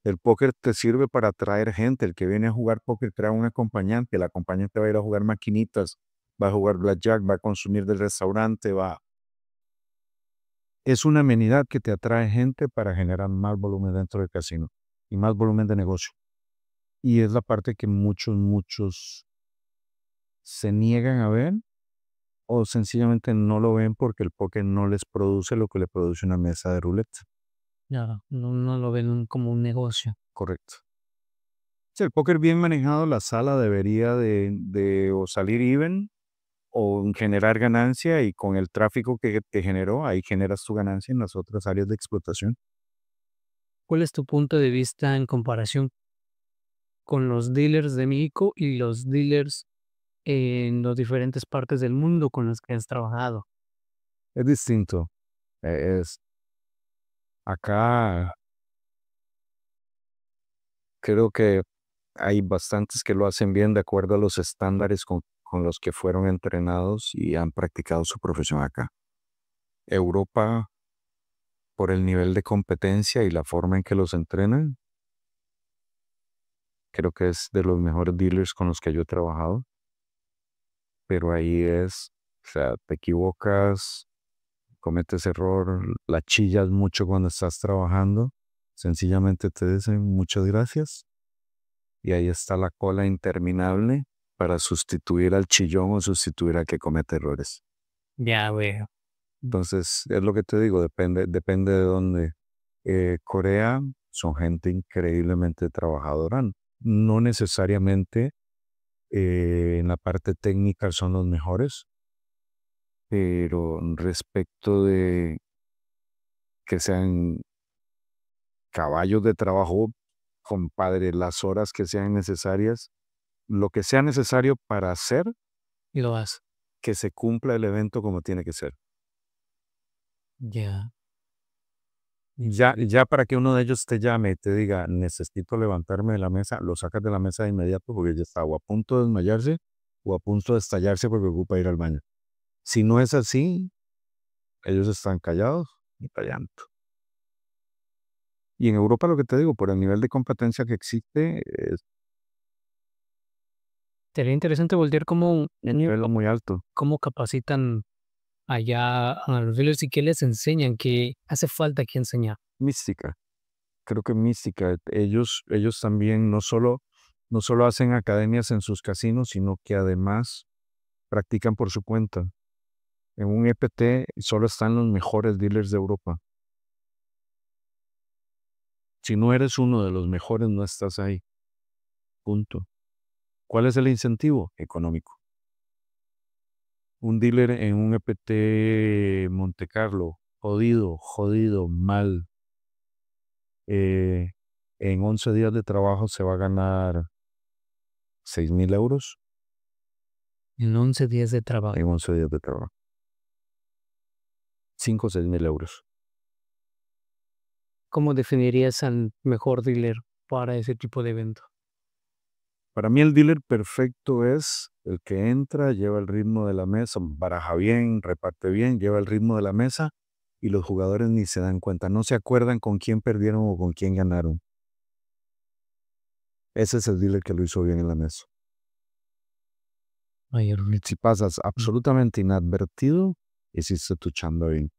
El póker te sirve para atraer gente. El que viene a jugar póker crea un acompañante. El acompañante va a ir a jugar maquinitas, va a jugar blackjack, va a consumir del restaurante, va. Es una amenidad que te atrae gente para generar más volumen dentro del casino y más volumen de negocio. Y es la parte que muchos se niegan a ver o sencillamente no lo ven porque el póker no les produce lo que le produce una mesa de ruleta. Ya, no lo ven como un negocio. Correcto. Si el póker bien manejado, la sala debería de o salir even o generar ganancia, y con el tráfico que te generó, ahí generas tu ganancia en las otras áreas de explotación. ¿Cuál es tu punto de vista en comparación con los dealers de México y los dealers en las diferentes partes del mundo con los que has trabajado? Es distinto. Es acá creo que hay bastantes que lo hacen bien de acuerdo a los estándares con los que fueron entrenados y han practicado su profesión acá. Europa, por el nivel de competencia y la forma en que los entrenan, creo que es de los mejores dealers con los que yo he trabajado. Pero ahí o sea, te equivocas, cometes error, la chillas mucho cuando estás trabajando. Sencillamente te dicen muchas gracias y ahí está la cola interminable para sustituir al chillón o sustituir al que comete errores. Ya veo. Entonces, es lo que te digo, depende de dónde. Corea son gente increíblemente trabajadora. No necesariamente en la parte técnica son los mejores, pero respecto de que sean caballos de trabajo, compadre, las horas que sean necesarias, lo que sea necesario para hacer Y lo haces. que se cumpla el evento como tiene que ser. Ya. Ya para que uno de ellos te llame y te diga, necesito levantarme de la mesa, lo sacas de la mesa de inmediato porque ya está o a punto de desmayarse o a punto de estallarse porque ocupa ir al baño. Si no es así, ellos están callados y callando. Y en Europa, lo que te digo, por el nivel de competencia que existe, es Sería interesante voltear un nivel muy alto. cómo capacitan allá a los dealers y qué les enseñan, qué hace falta que enseñar. Mística, creo que mística. Ellos también no solo hacen academias en sus casinos, sino que además practican por su cuenta. En un EPT solo están los mejores dealers de Europa. Si no eres uno de los mejores, no estás ahí. Punto. ¿Cuál es el incentivo? Económico. Un dealer en un EPT Monte Carlo, jodido, mal, en 11 días de trabajo se va a ganar 6,000 euros En 11 días de trabajo. en 11 días de trabajo. 5 o 6,000 euros. ¿Cómo definirías al mejor dealer para ese tipo de evento? Para mí el dealer perfecto es el que entra, lleva el ritmo de la mesa, baraja bien, reparte bien, lleva el ritmo de la mesa y los jugadores ni se dan cuenta, no se acuerdan con quién perdieron o con quién ganaron. Ese es el dealer que lo hizo bien en la mesa. Ay, Erwin. Si pasas absolutamente inadvertido, hiciste tu chamba bien.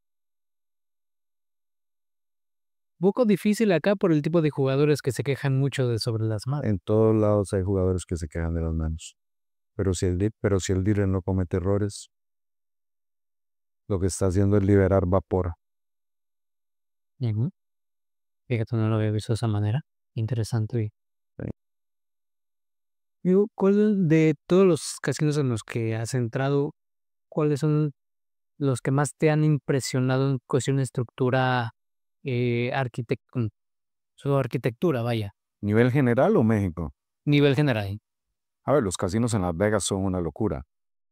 Poco difícil acá por el tipo de jugadores que se quejan mucho de sobre las manos. En todos lados hay jugadores que se quejan de las manos. Pero si el dealer no comete errores, lo que está haciendo es liberar vapor. Ujú. Fíjate, no lo había visto de esa manera. Interesante. Sí. Digo, ¿cuál de todos los casinos en los que has entrado, cuáles son los que más te han impresionado en cuestión de estructura, su arquitectura, vaya, ¿Nivel general o México? nivel general? A ver, los casinos en Las Vegas son una locura,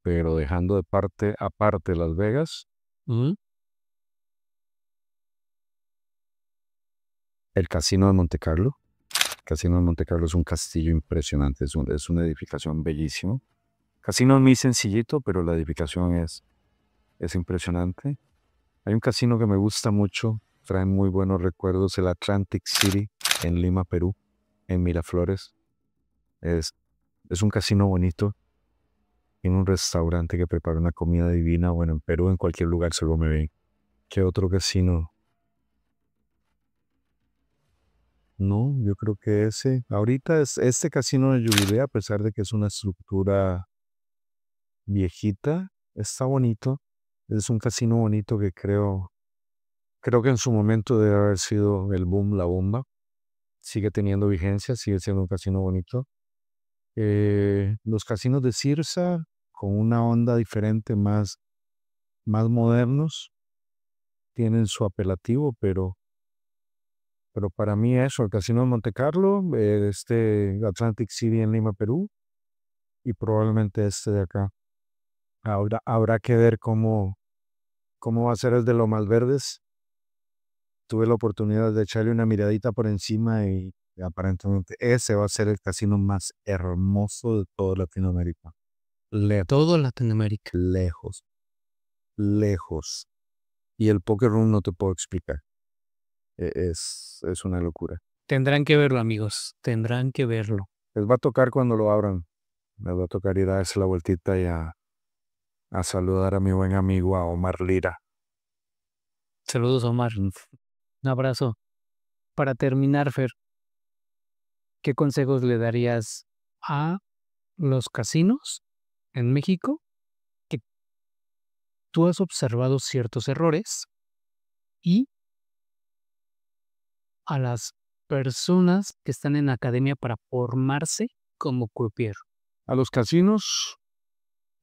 pero dejando de parte aparte Las Vegas, Ujú. el Casino de Monte Carlo. El Casino de Monte Carlo es un castillo impresionante, es una edificación bellísima. Casino es muy sencillito, pero la edificación es impresionante. Hay un casino que me gusta mucho, trae muy buenos recuerdos, el Atlantic City en Lima, Perú, en Miraflores. Es, es un casino bonito, tiene un restaurante que prepara una comida divina. Bueno, en Perú, en cualquier lugar se lo me ve. ¿Qué otro casino? No, yo creo que ese. Ahorita es este casino de Jubilee, a pesar de que es una estructura viejita, está bonito. Es un casino bonito que creo que en su momento debe haber sido el boom, la bomba. Sigue teniendo vigencia, sigue siendo un casino bonito. Los casinos de Sirsa, con una onda diferente, más modernos, tienen su apelativo, pero para mí eso, el Casino de Monte Carlo, Atlantic City en Lima, Perú, y probablemente este de acá. Ahora habrá que ver cómo va a ser el de Lomas Verdes. Tuve la oportunidad de echarle una miradita por encima y aparentemente ese va a ser el casino más hermoso de toda Latinoamérica. Todo Latinoamérica. Lejos, lejos. Y el Poker Room no te puedo explicar. Es una locura. Tendrán que verlo, amigos. Tendrán que verlo. Les va a tocar cuando lo abran. Les va a tocar ir a darse la vueltita y a saludar a mi buen amigo, a Omar Lira. Saludos, Omar. Un abrazo. Para terminar, Fer, ¿qué consejos le darías a los casinos en México que tú has observado ciertos errores y a las personas que están en la academia para formarse como croupier? A los casinos,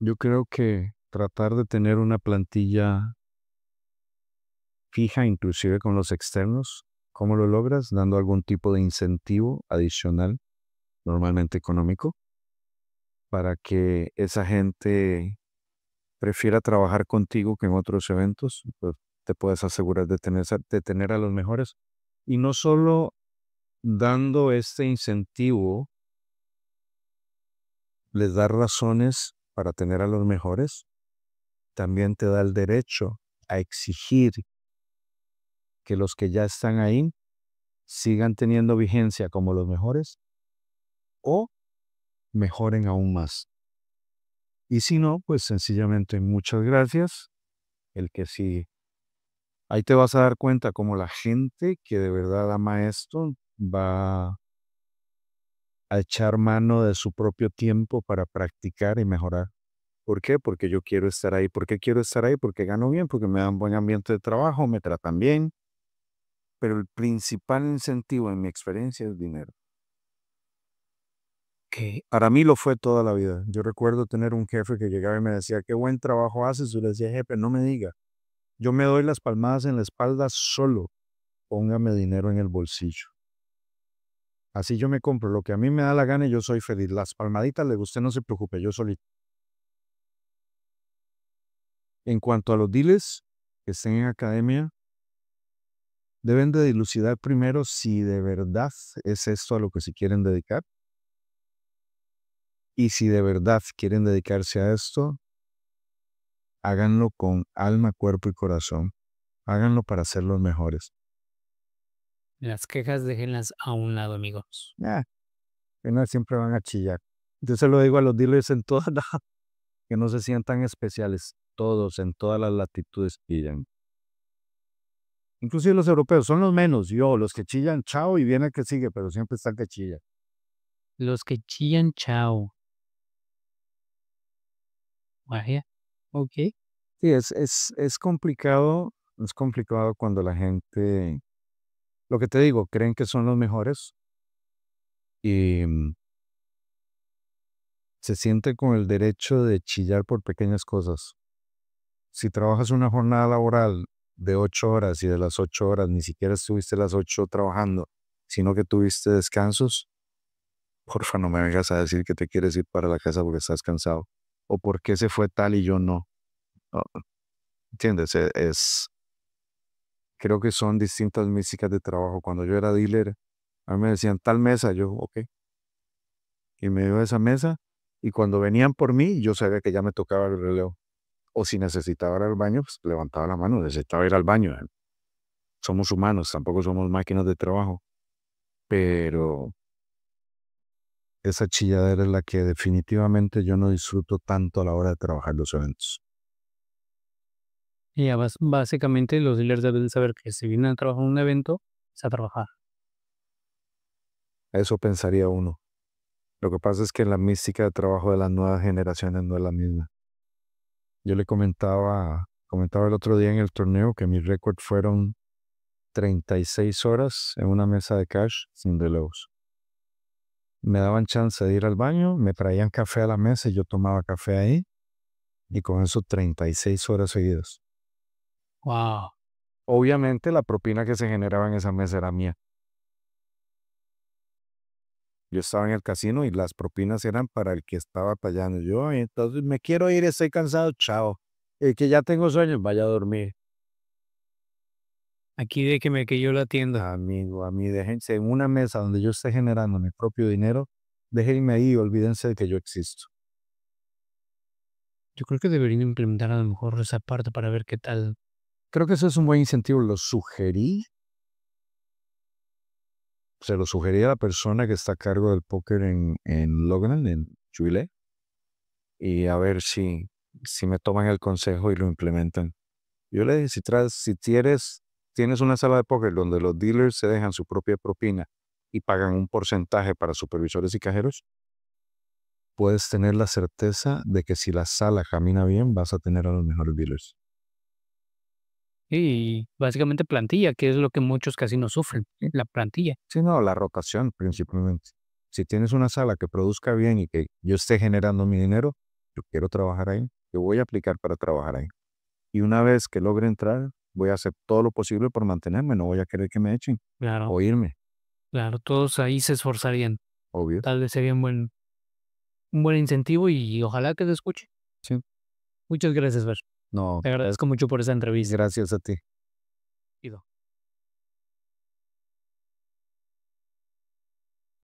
yo creo que tratar de tener una plantilla fija, inclusive con los externos, ¿Cómo lo logras? Dando algún tipo de incentivo adicional, normalmente económico, para que esa gente prefiera trabajar contigo que en otros eventos. Pues te puedes asegurar de tener a los mejores. Y no solo dando este incentivo, les da razones para tener a los mejores, también te da el derecho a exigir que los que ya están ahí sigan teniendo vigencia como los mejores o mejoren aún más. Y si no, pues sencillamente muchas gracias, el que sí. Ahí te vas a dar cuenta como la gente que de verdad ama esto va a echar mano de su propio tiempo para practicar y mejorar. ¿Por qué? Porque yo quiero estar ahí. ¿Por qué quiero estar ahí? Porque gano bien, porque me dan buen ambiente de trabajo, me tratan bien. Pero el principal incentivo en mi experiencia es dinero. Que Para mí lo fue toda la vida. Yo recuerdo tener un jefe que llegaba y me decía, qué buen trabajo haces. Yo le decía, jefe, no me diga. Yo me doy las palmadas en la espalda solo. Póngame dinero en el bolsillo. Así yo me compro lo que a mí me da la gana y yo soy feliz. Las palmaditas, usted no se preocupe, yo solito. En cuanto a los dealers que estén en academia, deben de dilucidar primero si de verdad es esto a lo que se quieren dedicar. Y si de verdad quieren dedicarse a esto, háganlo con alma, cuerpo y corazón. Háganlo para ser los mejores. las quejas déjenlas a un lado, amigos. Ah, que no siempre van a chillar. Yo se lo digo a los dealers en todas las, que no se sientan especiales. Todos, en todas las latitudes chillan. Inclusive los europeos son los menos. Los que chillan, chao, y viene el que sigue, pero siempre está el que chilla. Los que chillan, chao. Vaya. Ok. Sí, es complicado. Es complicado cuando la gente, lo que te digo, creen que son los mejores y se siente con el derecho de chillar por pequeñas cosas. Si trabajas una jornada laboral de 8 horas y de las 8 horas ni siquiera estuviste las 8 trabajando, sino que tuviste descansos, porfa no me vengas a decir que te quieres ir para la casa porque estás cansado. O por qué se fue tal y yo no. No, ¿entiendes? Creo que son distintas místicas de trabajo. Cuando yo era dealer, a mí me decían tal mesa, yo, ok. Y me dio esa mesa y cuando venían por mí, yo sabía que ya me tocaba el relevo. O si necesitaba ir al baño, pues levantaba la mano, necesitaba ir al baño. Somos humanos, tampoco somos máquinas de trabajo. Pero esa chilladera es la que definitivamente yo no disfruto tanto a la hora de trabajar los eventos. Y ya básicamente los dealers deben saber que si vienen a trabajar en un evento, es a trabajar. Eso pensaría uno. Lo que pasa es que la mística de trabajo de las nuevas generaciones no es la misma. Yo le comentaba el otro día en el torneo que mi récord fueron 36 horas en una mesa de cash sin relevos. Me daban chance de ir al baño, me traían café a la mesa y yo tomaba café ahí y con eso 36 horas seguidas. Wow. Obviamente la propina que se generaba en esa mesa era mía. Yo estaba en el casino y las propinas eran para el que estaba pagando. Yo, "Ay, entonces me quiero ir, estoy cansado, chao. El que ya tengo sueños, vaya a dormir. Aquí déjeme que yo la atiendo. Amigo, a mí, déjense en una mesa donde yo esté generando mi propio dinero, déjenme ahí y olvídense de que yo existo. Yo creo que deberían implementar a lo mejor esa parte para ver qué tal. Creo que eso es un buen incentivo. Se lo sugerí a la persona que está a cargo del póker en Logan, en Chile, y a ver si me toman el consejo y lo implementan. Yo le dije, si tienes una sala de póker donde los dealers se dejan su propia propina y pagan un porcentaje para supervisores y cajeros, puedes tener la certeza de que si la sala camina bien, vas a tener a los mejores dealers. Y básicamente plantilla, que es lo que muchos casinos sufren, la plantilla. Sí, no, la rotación principalmente. Si tienes una sala que produzca bien y que yo esté generando mi dinero, yo quiero trabajar ahí, yo voy a aplicar para trabajar ahí. Y una vez que logre entrar, voy a hacer todo lo posible por mantenerme, no voy a querer que me echen Claro, o irme, claro, todos ahí se esforzarían. obvio. Tal vez sería un buen incentivo y ojalá que te escuche. Sí. Muchas gracias, Fer. No, Te agradezco mucho por esa entrevista. gracias a ti. Chido.